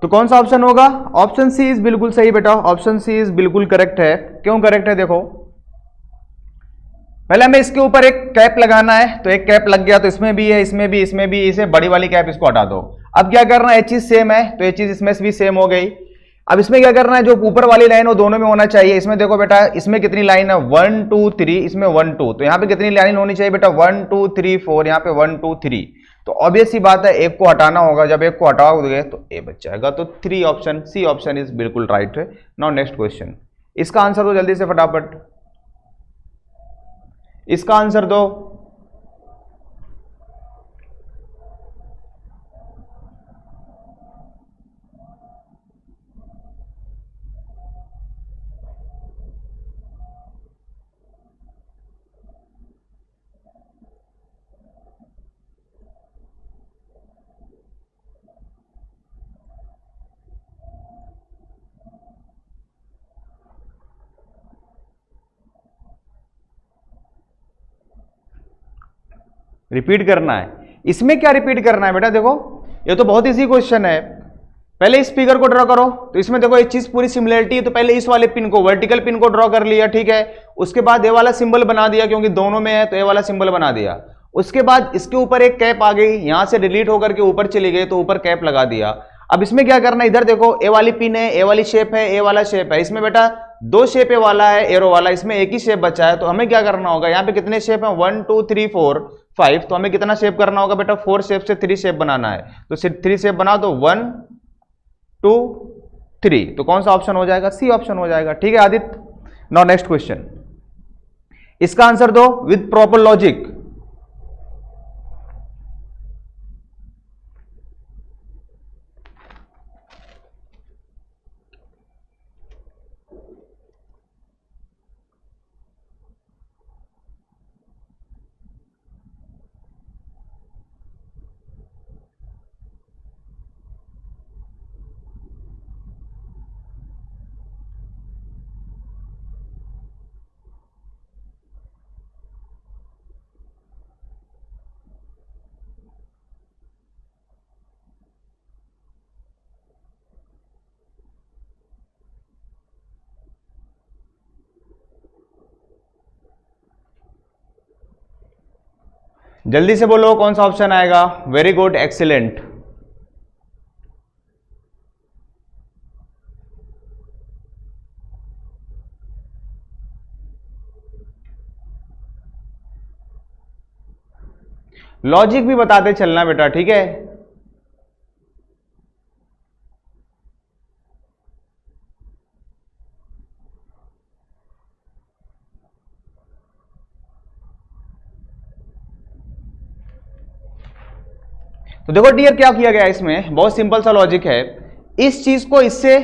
तो कौन सा ऑप्शन होगा? ऑप्शन सी इज बिल्कुल सही बेटा, ऑप्शन सी इज बिल्कुल करेक्ट है। क्यों करेक्ट है? देखो, पहले हमें इसके ऊपर एक कैप लगाना है, तो एक कैप लग गया, तो इसमें भी है, इसमें भी, इसमें भी, इसे बड़ी वाली कैप इसको हटा दो। अब क्या करना है, ये चीज सेम है, तो ये चीज इसमें भी सेम हो गई। अब इसमें क्या करना है, जो ऊपर वाली लाइन वो दोनों में होना चाहिए। इसमें देखो बेटा, इसमें कितनी लाइन है 1 2 3, इसमें 1 2, तो यहां पे कितनी लाइन होनी चाहिए बेटा 1 2 3 4, यहां पे 1 2 3। तो ऑब्वियस सी बात है एक को हटाना होगा, जब एक को हटाओगे तो ए बच जाएगा। तो 3 ऑप्शन, सी ऑप्शन इज बिल्कुल राइट है। नाउ नेक्स्ट क्वेश्चन, इसका आंसर दो जल्दी से फटाफट, इसका आंसर दो। रिपीट करना है, इसमें क्या रिपीट करना है बेटा, देखो ये तो बहुत इजी क्वेश्चन है। पहले इस फिगर को ड्रॉ करो, तो इसमें देखो एक चीज पूरी सिमिलरिटी है, तो पहले इस वाले पिन को, वर्टिकल पिन को ड्रॉ कर लिया, ठीक है। उसके बाद ये वाला सिंबल बना दिया, क्योंकि दोनों में है तो ये वाला सिंबल बना दिया। उसके बाद इसके ऊपर एक कैप आ गई, यहां से डिलीट होकर के ऊपर चली गई तो ऊपर कैप लगा दिया। अब इसमें क्या करना है, इधर देखो ए वाली पिन है, ए वाली शेप है, ए वाला शेप है। इसमें बेटा दो शेप ए वाला है, एरो वाला, इसमें एक ही शेप बचा है। तो हमें क्या करना होगा, यहाँ पे कितने शेप है 1 2 3 4 5, तो हमें कितना शेप करना होगा बेटा 4 शेप से 3 शेप बनाना है। तो सिर्फ 3 शेप बनाओ, तो 1 2 3, तो कौन सा ऑप्शन हो जाएगा, सी ऑप्शन हो जाएगा, ठीक है आदित्य। नाउ नेक्स्ट क्वेश्चन, इसका आंसर दो विद प्रॉपर लॉजिक। जल्दी से बोलो कौन सा ऑप्शन आएगा, वेरी गुड, एक्सीलेंट। लॉजिक भी बताते चलना बेटा, ठीक है। तो देखो डियर क्या किया गया इसमें, बहुत सिंपल सा लॉजिक है। इस चीज को इससे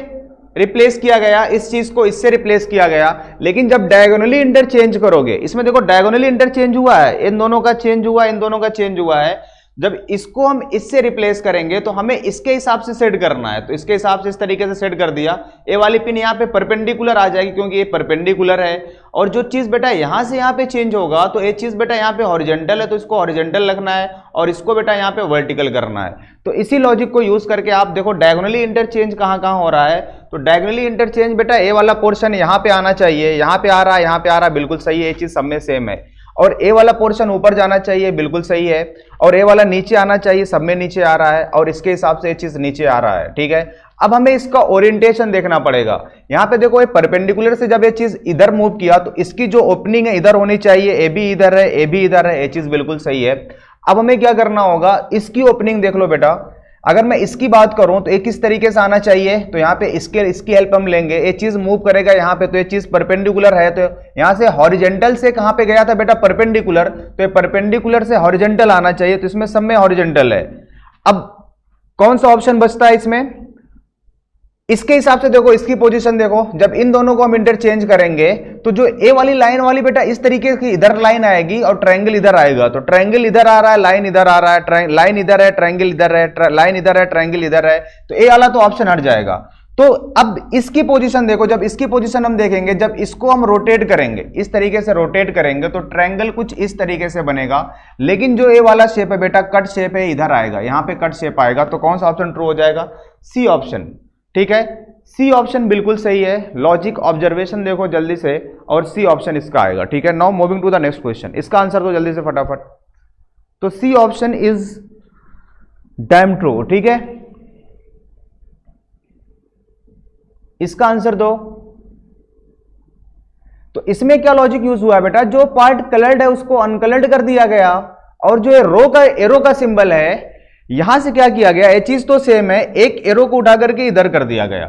रिप्लेस किया गया, इस चीज को इससे रिप्लेस किया गया, लेकिन जब डायगोनली इंटरचेंज करोगे, इसमें देखो डायगोनली इंटरचेंज हुआ है, इन दोनों का चेंज हुआ, इन दोनों का चेंज हुआ है। जब इसको हम इससे रिप्लेस करेंगे तो हमें इसके हिसाब से सेट करना है, तो इसके हिसाब से इस तरीके से सेट कर दिया। ए वाली पिन यहाँ पे परपेंडिकुलर आ जाएगी, क्योंकि ये परपेंडिकुलर है। और जो चीज बेटा यहां से यहाँ पे चेंज होगा, तो ये चीज बेटा यहाँ पे हॉरिजॉन्टल है, तो इसको हॉरिजॉन्टल रखना है, और इसको बेटा यहाँ पे वर्टिकल करना है। तो इसी लॉजिक को यूज करके आप देखो डायगोनली इंटरचेंज कहाँ कहाँ हो रहा है। तो डायगोनली इंटरचेंज बेटा ए वाला पोर्शन यहाँ पे आना चाहिए, यहाँ पे आ रहा है, यहाँ पे आ रहा है, बिल्कुल सही है, ये चीज सब में सेम है। और ए वाला पोर्शन ऊपर जाना चाहिए, बिल्कुल सही है। और ए वाला नीचे आना चाहिए, सब में नीचे आ रहा है, और इसके हिसाब से ये चीज नीचे आ रहा है, ठीक है। अब हमें इसका ओरिएंटेशन देखना पड़ेगा। यहाँ पे देखो ये परपेंडिकुलर से जब ये चीज इधर मूव किया, तो इसकी जो ओपनिंग है इधर होनी चाहिए, ए भी इधर है, ए भी इधर है, ये चीज बिल्कुल सही है। अब हमें क्या करना होगा, इसकी ओपनिंग देख लो बेटा। अगर मैं इसकी बात करूं तो एक किस तरीके से आना चाहिए, तो यहाँ पे इसकी हेल्प हम लेंगे। ये चीज मूव करेगा यहाँ पे, तो ये चीज परपेंडिकुलर है, तो यहाँ से हॉरिजेंटल से कहाँ पे गया था बेटा, परपेंडिकुलर, तो ये परपेंडिकुलर से हॉरिजेंटल आना चाहिए, तो इसमें सब में हॉरिजेंटल है। अब कौन सा ऑप्शन बचता है इसमें, इसके हिसाब से देखो, इसकी पोजीशन देखो, जब इन दोनों को हम इंटरचेंज करेंगे तो जो ए वाली लाइन वाली बेटा इस तरीके की इधर लाइन आएगी और ट्रायंगल इधर आएगा। तो ट्रायंगल इधर आ रहा है, लाइन इधर आ रहा है, लाइन इधर है, ट्रायंगल इधर है, लाइन इधर है, ट्रायंगल इधर है, तो ए वाला तो ऑप्शन हट जाएगा। तो अब इसकी पोजीशन देखो, जब इसकी पोजीशन हम देखेंगे, जब इसको हम रोटेट करेंगे, इस तरीके से रोटेट करेंगे, तो ट्रायंगल कुछ इस तरीके से बनेगा। लेकिन जो ए वाला शेप है बेटा, कट शेप है, इधर आएगा, यहां पे कट शेप आएगा। तो कौन सा ऑप्शन ट्रू हो जाएगा, सी ऑप्शन, ठीक है। सी ऑप्शन बिल्कुल सही है। लॉजिक ऑब्जर्वेशन देखो जल्दी से, और सी ऑप्शन इसका आएगा, ठीक है। Now moving to the next question, इसका आंसर दो जल्दी से फटाफट। तो C option is damn true, ठीक है। इसका आंसर दो। तो इसमें क्या लॉजिक यूज हुआ है बेटा, जो पार्ट कलर्ड है उसको अनकलर्ड कर दिया गया, और जो एरो का सिंबल है यहां से क्या किया गया, ये चीज तो सेम है, एक एरो को उठा करके इधर कर दिया गया।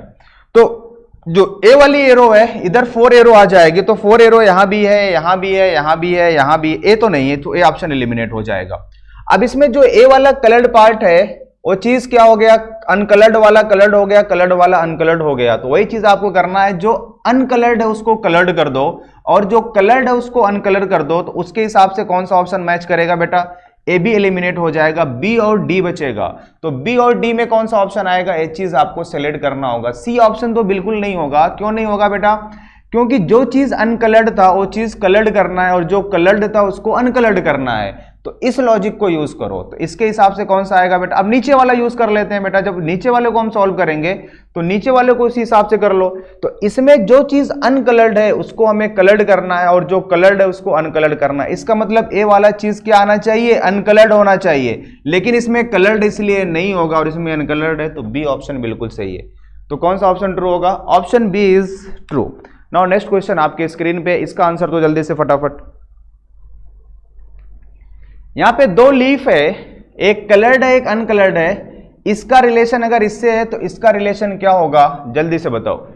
तो जो ए वाली एरो है इधर 4 एरो आ जाएगी, तो 4 एरो यहां भी है, यहां भी है, यहां भी है, यहां भी, ए तो नहीं है, तो ए ऑप्शन एलिमिनेट हो जाएगा। अब इसमें जो ए वाला कलर्ड पार्ट है वो चीज क्या हो गया, अनकलर्ड वाला कलर्ड हो गया, कलर्ड वाला अनकलर्ड हो गया। तो वही चीज आपको करना है, जो अनकलर्ड है उसको कलर्ड कर दो और जो कलर्ड है उसको अनकलर कर दो। तो उसके हिसाब से कौन सा ऑप्शन मैच करेगा बेटा, ए बी एलिमिनेट हो जाएगा, बी और डी बचेगा। तो बी और डी में कौन सा ऑप्शन आएगा, ये चीज आपको सेलेक्ट करना होगा। सी ऑप्शन तो बिल्कुल नहीं होगा। क्यों नहीं होगा बेटा, क्योंकि जो चीज अनकलर्ड था वो चीज कलर्ड करना है और जो कलर्ड था उसको अनकलर्ड करना है। तो इस लॉजिक को यूज करो। तो इसके हिसाब से कौन सा आएगा बेटा, अब नीचे वाला यूज कर लेते हैं बेटा। जब नीचे वाले को हम सॉल्व करेंगे तो नीचे वाले को उसी हिसाब से कर लो। तो इसमें जो चीज अनकलर्ड है उसको हमें कलर्ड करना है और जो कलर्ड है उसको अनकलर्ड करना है। इसका मतलब ए वाला चीज क्या आना चाहिए, अनकलर्ड होना चाहिए, लेकिन इसमें कलर्ड इसलिए नहीं होगा और इसमें अनकलर्ड है, तो बी ऑप्शन बिल्कुल सही है। तो कौन सा ऑप्शन ट्रू होगा, option B is true. Now next question आपके स्क्रीन पे, इसका आंसर तो जल्दी से फटाफट। यहां पे दो लीफ है, एक कलर्ड है एक अनकलर्ड है, इसका रिलेशन अगर इससे है तो इसका रिलेशन क्या होगा, जल्दी से बताओ।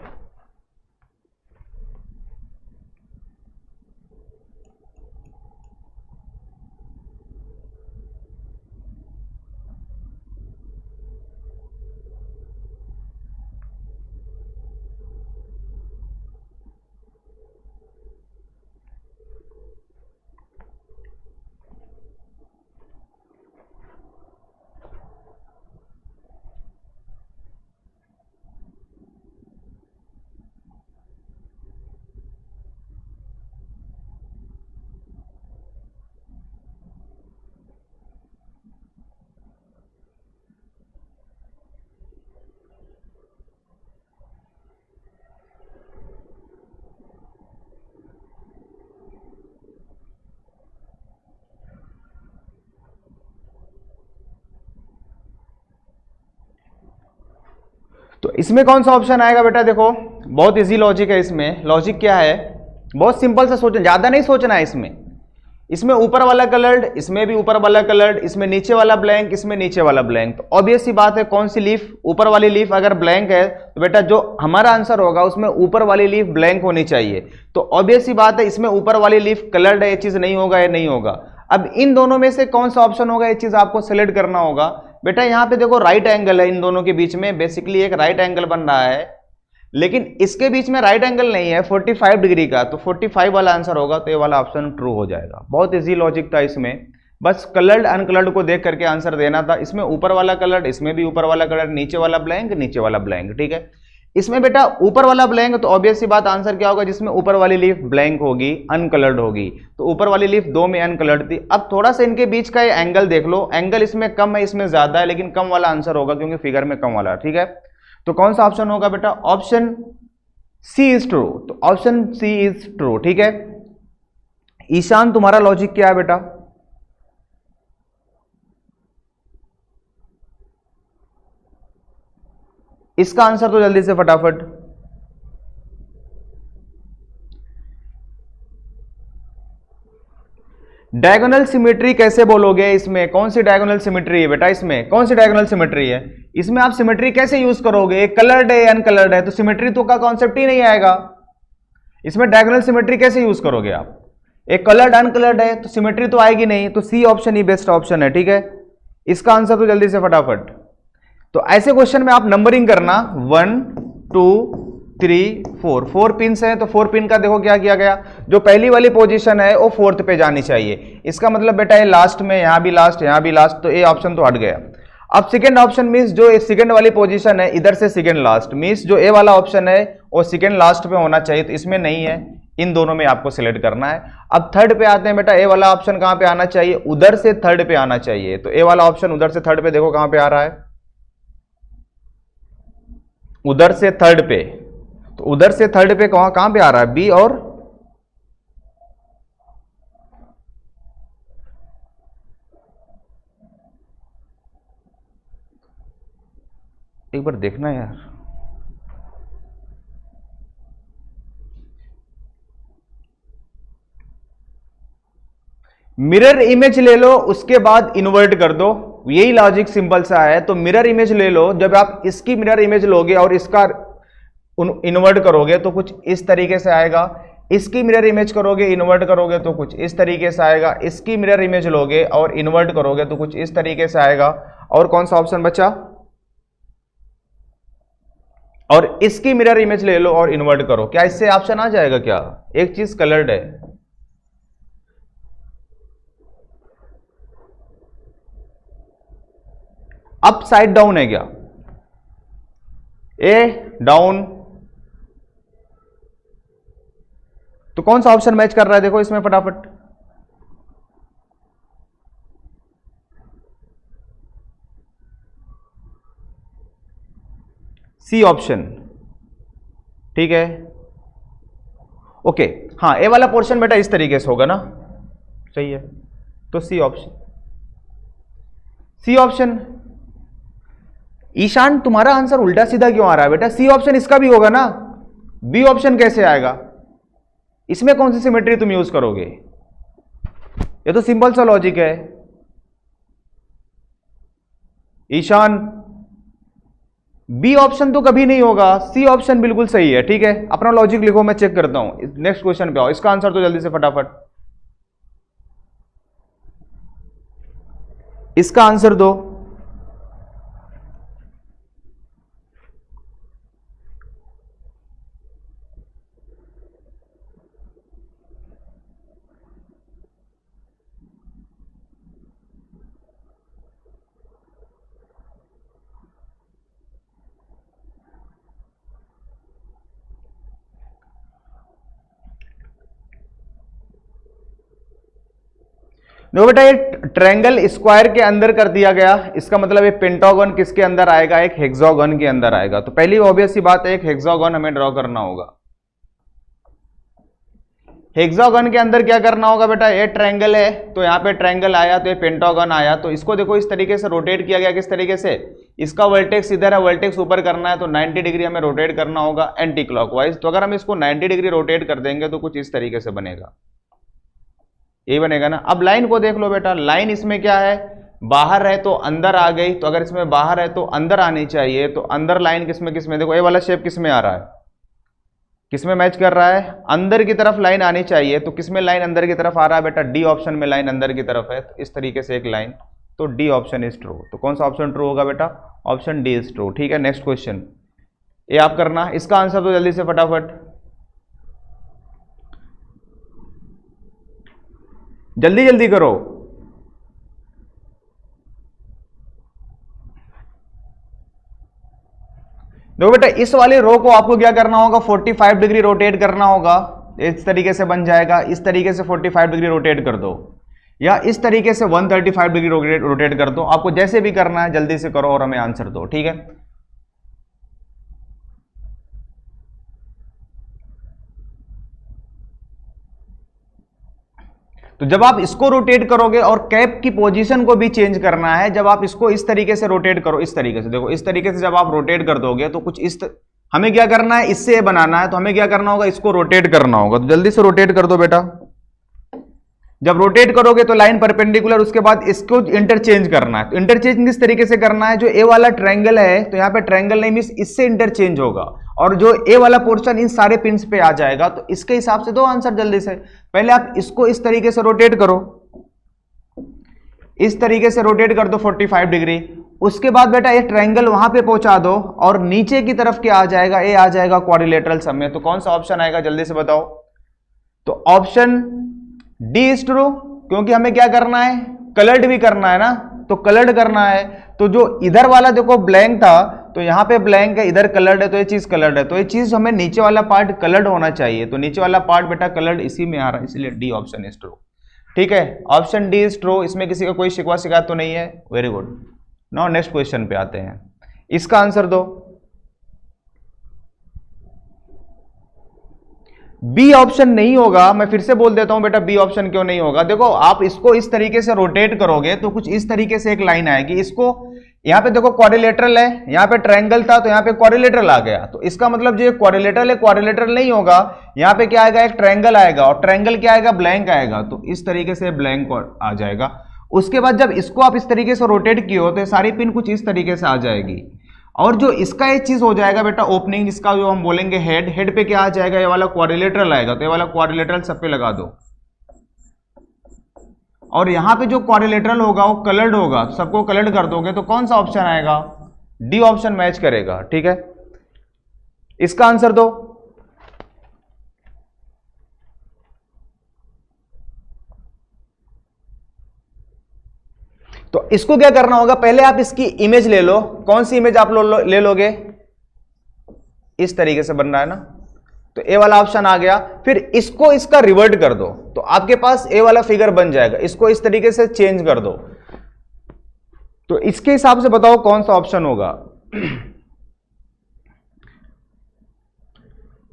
तो इसमें कौन सा ऑप्शन आएगा बेटा, देखो बहुत इजी लॉजिक है। इसमें लॉजिक क्या है, बहुत सिंपल सा सोचना, ज्यादा नहीं सोचना है। इसमें ऊपर वाला कलर्ड, इसमें भी ऊपर वाला कलर्ड, इसमें नीचे वाला ब्लैंक, इसमें नीचे वाला ब्लैंक। तो ऑब्वियस सी बात है, कौन सी लीफ, ऊपर वाली लीफ अगर ब्लैंक है तो बेटा जो हमारा आंसर होगा उसमें ऊपर वाली लीफ ब्लैंक होनी चाहिए। तो ऑब्वियस सी बात है, इसमें ऊपर वाली लीफ कलर्ड है, ये चीज नहीं होगा, ये नहीं होगा। अब इन दोनों में से कौन सा ऑप्शन होगा, ये चीज आपको सिलेक्ट करना होगा। बेटा यहां पे देखो राइट एंगल है इन दोनों के बीच में, बेसिकली एक राइट एंगल बन रहा है, लेकिन इसके बीच में राइट एंगल नहीं है 45 डिग्री का, तो 45 वाला आंसर होगा। तो ये वाला ऑप्शन ट्रू हो जाएगा। बहुत इजी लॉजिक था इसमें, बस कलर्ड अनकलर्ड को देख करके आंसर देना था। इसमें ऊपर वाला कलर्ड, इसमें भी ऊपर वाला कलर्ड, नीचे वाला ब्लैंक, नीचे वाला ब्लैंक, ठीक है। इसमें बेटा ऊपर वाला ब्लैंक, तो ऑब्वियस सी बात आंसर क्या होगा, जिसमें ऊपर वाली लीफ ब्लैंक होगी, अनकलर्ड होगी। तो ऊपर वाली लीफ दो में अनकलर्ड थी। अब थोड़ा सा इनके बीच का ये एंगल देख लो, एंगल इसमें कम है इसमें ज्यादा है, लेकिन कम वाला आंसर होगा क्योंकि फिगर में कम वाला, ठीक है। तो कौन सा ऑप्शन होगा बेटा, ऑप्शन सी इज ट्रू। तो ऑप्शन सी इज ट्रू, ठीक है। ईशान तुम्हारा लॉजिक क्या है बेटा, इसका आंसर तो जल्दी से फटाफट। डायगोनल सिमेट्री कैसे बोलोगे, इसमें कौन सी डायगोनल सिमेट्री है बेटा, इसमें कौन सी डायगोनल सिमेट्री है, इसमें आप सिमेट्री कैसे यूज करोगे, कलर्ड है अनकलर्ड है, तो सिमेट्री तो का कॉन्सेप्ट ही नहीं आएगा। इसमें डायगोनल सिमेट्री कैसे यूज करोगे आप, एक कलर्ड अनकलर्ड है तो सिमेट्री तो आएगी नहीं। तो सी ऑप्शन ही बेस्ट ऑप्शन है, ठीक है। इसका आंसर तो जल्दी से फटाफट। तो ऐसे क्वेश्चन में आप नंबरिंग करना 1 2 3 4, 4 पिन है तो 4 पिन का देखो क्या किया गया, जो पहली वाली पोजीशन है वो 4th पे जानी चाहिए। इसका मतलब बेटा ये लास्ट में, यहां भी लास्ट, यहां भी लास्ट, तो ये ऑप्शन तो हट गया। अब सेकंड ऑप्शन मींस जो सेकंड वाली पोजीशन है इधर से सेकंड लास्ट, मींस जो ए वाला ऑप्शन है वो सेकंड लास्ट पे होना चाहिए, तो इसमें नहीं है। इन दोनों में आपको सिलेक्ट करना है। अब थर्ड पे आते हैं बेटा, ए वाला ऑप्शन कहां पे आना चाहिए, उधर से थर्ड पे आना चाहिए। तो ए वाला ऑप्शन उधर से थर्ड पे देखो कहां पे आ रहा है, उधर से थर्ड पे। तो उधर से थर्ड पे कहां पे आ रहा है, बी। और एक बार देखना यार, मिरर इमेज ले लो, उसके बाद इन्वर्ट कर दो, यही लॉजिक सिंपल सा है। तो मिरर इमेज ले लो, जब आप इसकी मिरर इमेज लोगे और इसका इन्वर्ट करोगे तो कुछ इस तरीके से आएगा। इसकी मिरर इमेज करोगे, इन्वर्ट करोगे तो कुछ इस तरीके से आएगा। इसकी मिरर इमेज लोगे और इन्वर्ट करोगे तो कुछ इस तरीके से आएगा। और कौन सा ऑप्शन बचा? और इसकी मिरर इमेज ले लो और इन्वर्ट करो, क्या इससे ऑप्शन आ जाएगा क्या? एक चीज कलर्ड है, अप साइड डाउन है क्या? ए डाउन, तो कौन सा ऑप्शन मैच कर रहा है देखो इसमें फटाफट। सी ऑप्शन, ठीक है, ओके। हाँ, ए वाला पोर्शन बेटा इस तरीके से होगा ना, सही है। तो C option, C option. Ishaan तुम्हारा आंसर उल्टा सीधा क्यों आ रहा है बेटा? सी ऑप्शन इसका भी होगा ना, बी ऑप्शन कैसे आएगा? इसमें कौन सी सिमेट्री तुम यूज करोगे? ये तो सिंपल सा लॉजिक है ईशान। बी ऑप्शन तो कभी नहीं होगा, सी ऑप्शन बिल्कुल सही है, ठीक है। अपना लॉजिक लिखो, मैं चेक करता हूं। नेक्स्ट क्वेश्चन पे आओ, इसका आंसर तो जल्दी से फटाफट, इसका आंसर दो। देखो बेटा, ये ट्रायंगल स्क्वायर के अंदर कर दिया गया, इसका मतलब ये पेंटागन किसके अंदर आएगा? एक हेक्सागन के अंदर आएगा। तो पहली ऑब्वियस सी बात है, एक हेक्सागन हमें ड्रॉ करना होगा। हेक्सागन के अंदर क्या करना होगा बेटा? ये ट्रायंगल है, तो यहाँ पे ट्रायंगल आया, तो ये पेंटागन आया। तो इसको देखो इस तरीके से रोटेट किया गया, किस तरीके से? इसका वर्टेक्स इधर है, वर्टेक्स ऊपर करना है, तो 90 डिग्री हमें रोटेट करना होगा एंटी क्लॉकवाइज। तो अगर हम इसको 90 डिग्री रोटेट कर देंगे तो कुछ इस तरीके से बनेगा, ये बनेगा ना। अब लाइन को देख लो बेटा, लाइन इसमें क्या है? बाहर है तो अंदर आ गई, तो अगर इसमें बाहर है तो अंदर आनी चाहिए। तो अंदर लाइन किसमें किसमें? देखो ये वाला शेप किसमें आ रहा है, किसमें मैच कर रहा है? अंदर की तरफ लाइन आनी चाहिए। तो किसमें लाइन अंदर की तरफ आ रहा है बेटा? डी ऑप्शन में लाइन अंदर की तरफ है, तो इस तरीके से एक लाइन। तो डी ऑप्शन इज ट्रू। तो कौन सा ऑप्शन ट्रू होगा बेटा? ऑप्शन डी इज ट्रू, ठीक है। नेक्स्ट क्वेश्चन ये आप करना, इसका आंसर तो जल्दी से फटाफट, जल्दी जल्दी करो। देखो बेटा, इस वाले रो को आपको क्या करना होगा? 45 डिग्री रोटेट करना होगा, इस तरीके से बन जाएगा। इस तरीके से 45 डिग्री रोटेट कर दो, या इस तरीके से 135 डिग्री रोटेट कर दो। आपको जैसे भी करना है जल्दी से करो और हमें आंसर दो, ठीक है। तो जब आप इसको रोटेट करोगे, और कैप की पोजीशन को भी चेंज करना है, जब आप इसको इस तरीके से रोटेट करो, इस तरीके से देखो, इस तरीके से जब आप रोटेट कर दोगे तो कुछ हमें क्या करना है? इससे बनाना है, तो हमें क्या करना होगा? इसको रोटेट करना होगा। तो जल्दी से रोटेट कर दो बेटा। जब रोटेट करोगे तो लाइन परपेंडिकुलर, उसके बाद इसको इंटरचेंज करना है। तो इंटरचेंज किस तरीके से करना है? जो ए वाला ट्रायंगल है, तो यहाँ पे ट्रायंगल नहीं मींस इससे इंटरचेंज होगा, और जो ए वाला पोर्शन इन सारे पिंस पे आ जाएगा। तो इसके हिसाब से दो आंसर जल्दी से। पहले आप इसको इस तरीके से रोटेट करो, इस तरीके से रोटेट कर दो 45 डिग्री। उसके बाद बेटा ये ट्रायंगल वहां पे पहुंचा दो, और नीचे की तरफ क्या आ जाएगा? ए आ जाएगा क्वाड्रिलेटरल सम में। तो कौन सा ऑप्शन आएगा जल्दी से बताओ? तो ऑप्शन डी इज ट्रू, क्योंकि हमें क्या करना है? कलर्ड भी करना है ना, तो कलर्ड करना है। तो जो इधर वाला देखो ब्लैंक था, तो यहाँ पे ब्लैंक है, इधर कलर्ड है, तो ये चीज कलर्ड है। तो ये चीज हमें नीचे वाला पार्ट कलर्ड होना चाहिए। तो नीचे वाला पार्ट बेटा कलर्ड इसी में आ रहा है, इसलिए डी ऑप्शन इज ट्रू, ठीक है। ऑप्शन डी इज ट्रू, इसमें किसी का कोई शिकवा शिकायत तो नहीं है। Very good. Now next question पे आते हैं, इसका आंसर दो। बी ऑप्शन नहीं होगा, मैं फिर से बोल देता हूं बेटा, बी ऑप्शन क्यों नहीं होगा? देखो, आप इसको इस तरीके से रोटेट करोगे तो कुछ इस तरीके से एक लाइन आएगी। इसको यहाँ पे देखो क्वाड्रिलेटरल है, यहाँ पे ट्रायंगल था तो यहाँ पे क्वाड्रिलेटरल आ गया, तो इसका मतलब जो क्वाड्रिलेटरल है क्वाड्रिलेटरल नहीं होगा, यहाँ पे क्या आएगा, एक ट्रायंगल आएगा, और ट्रायंगल क्या आएगा, ब्लैंक आएगा, तो इस तरीके से ब्लैंक आ जाएगा। उसके बाद जब इसको आप इस तरीके से रोटेट किए हो तो सारी पिन कुछ इस तरीके से आ जाएगी, और जो इसका एक चीज हो जाएगा बेटा ओपनिंग, इसका जो हम बोलेंगे हेड, हेड पे क्या आ जाएगा, ये वाला क्वाड्रिलेटरल आएगा, तो ये वाला क्वाड्रिलेटरल सब पे लगा दो, और यहां पे जो क्वाड्रिलेटरल होगा वो कलर्ड होगा, सबको कलर्ड कर दोगे तो कौन सा ऑप्शन आएगा, डी ऑप्शन मैच करेगा। ठीक है, इसका आंसर दो। तो इसको क्या करना होगा, पहले आप इसकी इमेज ले लो, कौन सी इमेज आप ले लोगे, इस तरीके से बन रहा है ना, तो ए वाला ऑप्शन आ गया, फिर इसको इसका रिवर्ट कर दो तो आपके पास ए वाला फिगर बन जाएगा, इसको इस तरीके से चेंज कर दो, तो इसके हिसाब से बताओ कौन सा ऑप्शन होगा।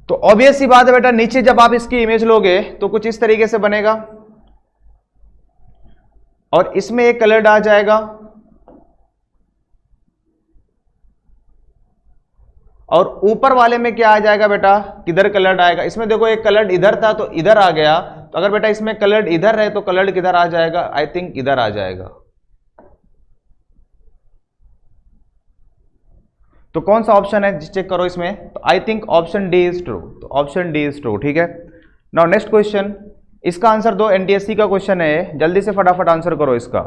तो ऑब्वियस सी बात है बेटा, नीचे जब आप इसकी इमेज लोगे तो कुछ इस तरीके से बनेगा, और इसमें एक कलर्ड आ जाएगा, और ऊपर वाले में क्या आ जाएगा बेटा, किधर कलर्ड आएगा, इसमें देखो एक कलर्ड इधर था तो इधर आ गया, तो अगर बेटा इसमें कलर्ड इधर है तो कलर्ड किधर आ जाएगा, आई थिंक इधर आ जाएगा। तो कौन सा ऑप्शन है चेक करो इसमें, तो I think option D is true, तो ऑप्शन डी इज ट्रू। ठीक है, नाउ नेक्स्ट क्वेश्चन, इसका आंसर दो, एनटीएससी का क्वेश्चन है, जल्दी से फटाफट आंसर करो इसका।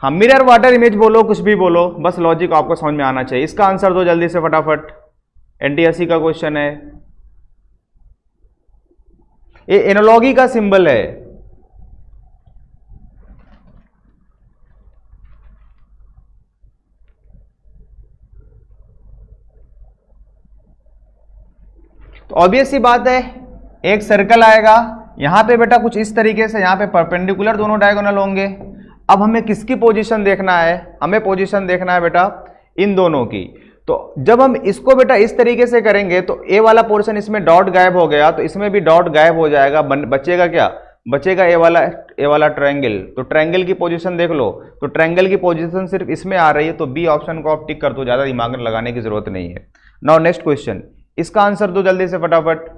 हाँ, मिरर वाटर इमेज बोलो, कुछ भी बोलो, बस लॉजिक आपको समझ में आना चाहिए। इसका आंसर दो जल्दी से फटाफट, एनटीएससी का क्वेश्चन है, ये एनालॉगी का सिंबल है, तो ऑब्वियस सी बात है, एक सर्कल आएगा, यहां पे बेटा कुछ इस तरीके से, यहां पे परपेंडिकुलर दोनों डायगोनल होंगे। अब हमें किसकी पोजीशन देखना है, हमें पोजीशन देखना है बेटा इन दोनों की। तो जब हम इसको बेटा इस तरीके से करेंगे तो ए वाला पोर्शन इसमें डॉट गायब हो गया, तो इसमें भी डॉट गायब हो जाएगा, बचेगा क्या, बचेगा ए वाला ट्रायंगल। तो ट्रायंगल की पोजीशन देख लो, तो ट्रायंगल की पोजीशन सिर्फ इसमें आ रही है, तो बी ऑप्शन को आप टिक कर दो, ज्यादा दिमाग में लगाने की जरूरत नहीं है। नाउ नेक्स्ट क्वेश्चन, इसका आंसर दो जल्दी से फटाफट,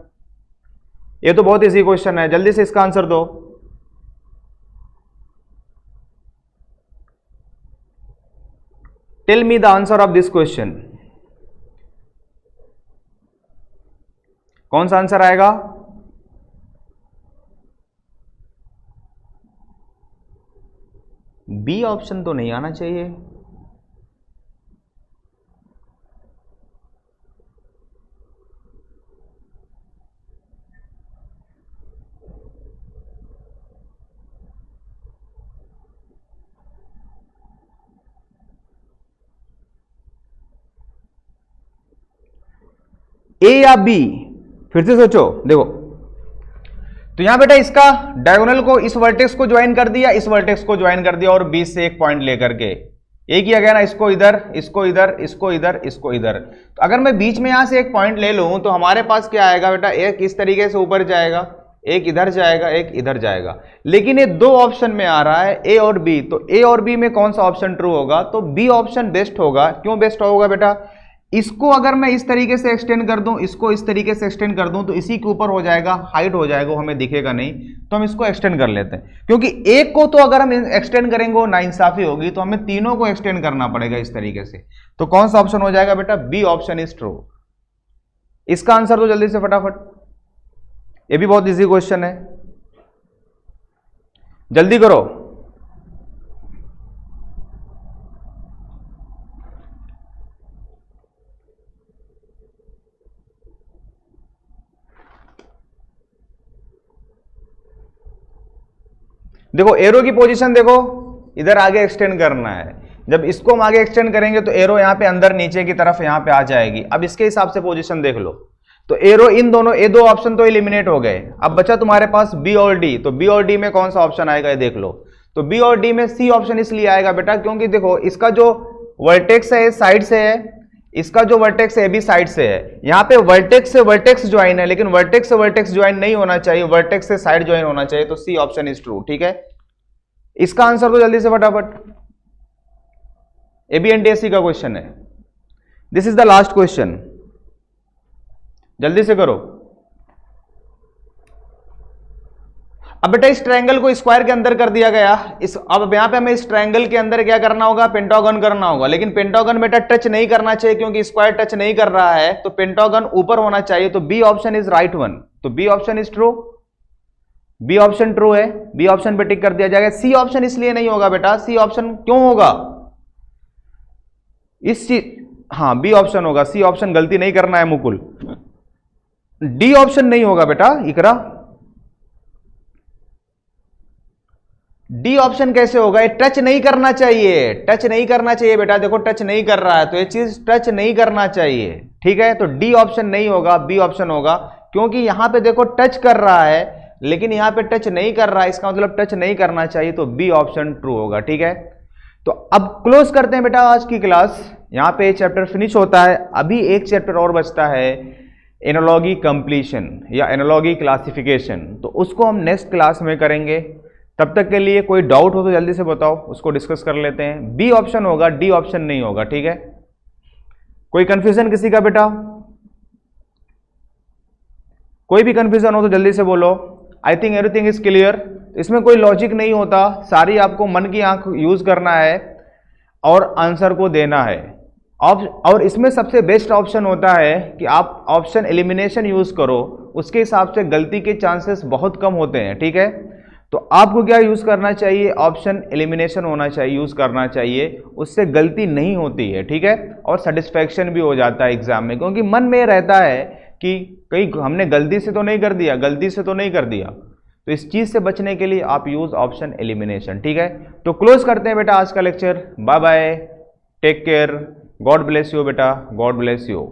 ये तो बहुत इजी क्वेश्चन है, जल्दी से इसका आंसर दो। Tell me the answer of this question, कौन सा आंसर आएगा, बी ऑप्शन तो नहीं आना चाहिए, ए या बी, फिर से सोचो। देखो तो यहां बेटा इसका डायगोनल को इस वर्टेक्स को ज्वाइन कर दिया, इस वर्टेक्स को ज्वाइन कर दिया, और बीच से एक पॉइंट लेकर के एक किया गया ना, इसको इधर, इसको इधर, इसको इधर, इसको इधर। तो अगर मैं बीच में यहां से एक पॉइंट ले लूं तो हमारे पास क्या आएगा बेटा, एक इस तरीके से ऊपर जाएगा, एक इधर जाएगा, एक इधर जाएगा, लेकिन ये दो ऑप्शन में आ रहा है ए और बी, तो ए और बी में कौन सा ऑप्शन ट्रू होगा, तो बी ऑप्शन बेस्ट होगा। क्यों बेस्ट होगा बेटा, इसको अगर मैं इस तरीके से एक्सटेंड कर दूं, इसको इस तरीके से एक्सटेंड कर दूं, तो इसी के ऊपर हो जाएगा, हाइट हो जाएगा, हमें दिखेगा नहीं, तो हम इसको एक्सटेंड कर लेते हैं, क्योंकि एक को तो अगर हम एक्सटेंड करेंगे वो नाइंसाफी होगी, तो हमें तीनों को एक्सटेंड करना पड़ेगा इस तरीके से। तो कौन सा ऑप्शन हो जाएगा बेटा, बी ऑप्शन इज ट्रू। इसका आंसर दो जल्दी से फटाफट, ये भी बहुत इजी क्वेश्चन है, जल्दी करो। देखो एरो की पोजीशन देखो, इधर आगे एक्सटेंड करना है, जब इसको हम आगे एक्सटेंड करेंगे तो एरो यहां पे अंदर नीचे की तरफ यहां पे आ जाएगी। अब इसके हिसाब से पोजीशन देख लो, तो एरो इन दोनों, ये दो ऑप्शन तो एलिमिनेट हो गए, अब बचा तुम्हारे पास बी और डी। तो बी और डी में कौन सा ऑप्शन आएगा ये देख लो, तो बी और डी में सी ऑप्शन इसलिए आएगा बेटा क्योंकि देखो इसका जो वर्टेक्स है साइड से है, इसका जो वर्टेक्स है भी साइड से है, यहाँ पे वर्टेक्स से वर्टेक्स ज्वाइन है, लेकिन वर्टेक्स से वर्टेक्स ज्वाइन नहीं होना चाहिए, वर्टेक्स से साइड ज्वाइन होना चाहिए, तो सी ऑप्शन इज ट्रू। ठीक है, इसका आंसर तो जल्दी से फटाफट, ABNTSC का क्वेश्चन है, this is the last question, जल्दी से करो। अब बेटा इस ट्रायंगल को स्क्वायर के अंदर कर दिया गया, अब यहां पे हमें इस ट्रायंगल के अंदर क्या करना होगा, पेंटागन करना होगा, लेकिन पेंटागन बेटा टच नहीं करना चाहिए क्योंकि स्क्वायर टच नहीं कर रहा है, तो पेंटागन ऊपर होना चाहिए, तो B option is right one, तो B option is true, B option true है, बी ऑप्शन पे टिक कर दिया जाएगा। सी ऑप्शन इसलिए नहीं होगा बेटा, सी ऑप्शन क्यों होगा, इस चीज, हाँ बी ऑप्शन होगा, सी ऑप्शन गलती नहीं करना है मुकुल, डी ऑप्शन नहीं होगा बेटा इकरा, डी ऑप्शन कैसे होगा, ये टच नहीं करना चाहिए, टच नहीं करना चाहिए बेटा, देखो टच नहीं कर रहा है, तो ये चीज टच नहीं करना चाहिए, ठीक है, तो डी ऑप्शन नहीं होगा, बी ऑप्शन होगा, क्योंकि यहां पे देखो टच कर रहा है लेकिन यहां पे टच नहीं कर रहा है, इसका मतलब टच नहीं करना चाहिए, तो बी ऑप्शन ट्रू होगा, ठीक है। तो अब क्लोज करते हैं बेटा आज की क्लास, यहां पे चैप्टर फिनिश होता है, अभी एक चैप्टर और बचता है, एनालॉजी कंप्लीशन या एनालॉजी क्लासिफिकेशन, तो उसको हम नेक्स्ट क्लास में करेंगे। तब तक के लिए कोई डाउट हो तो जल्दी से बताओ, उसको डिस्कस कर लेते हैं। बी ऑप्शन होगा, डी ऑप्शन नहीं होगा, ठीक है। कोई कंफ्यूजन किसी का बेटा, कोई भी कंफ्यूजन हो तो जल्दी से बोलो। I think everything is clear, इसमें कोई लॉजिक नहीं होता, सारी आपको मन की आंख यूज करना है और आंसर को देना है। और इसमें सबसे बेस्ट ऑप्शन होता है कि आप ऑप्शन एलिमिनेशन यूज करो, उसके हिसाब से गलती के चांसेस बहुत कम होते हैं, ठीक है। तो आपको क्या यूज करना चाहिए, ऑप्शन एलिमिनेशन होना चाहिए, यूज करना चाहिए, उससे गलती नहीं होती है, ठीक है, और सेटिस्फैक्शन भी हो जाता है एग्जाम में, क्योंकि मन में रहता है कि कहीं हमने गलती से तो नहीं कर दिया, गलती से तो नहीं कर दिया, तो इस चीज से बचने के लिए आप यूज ऑप्शन एलिमिनेशन, ठीक है। तो क्लोज करते हैं बेटा आज का lecture, bye bye, take care, God bless you बेटा, गॉड ब्लेस यू।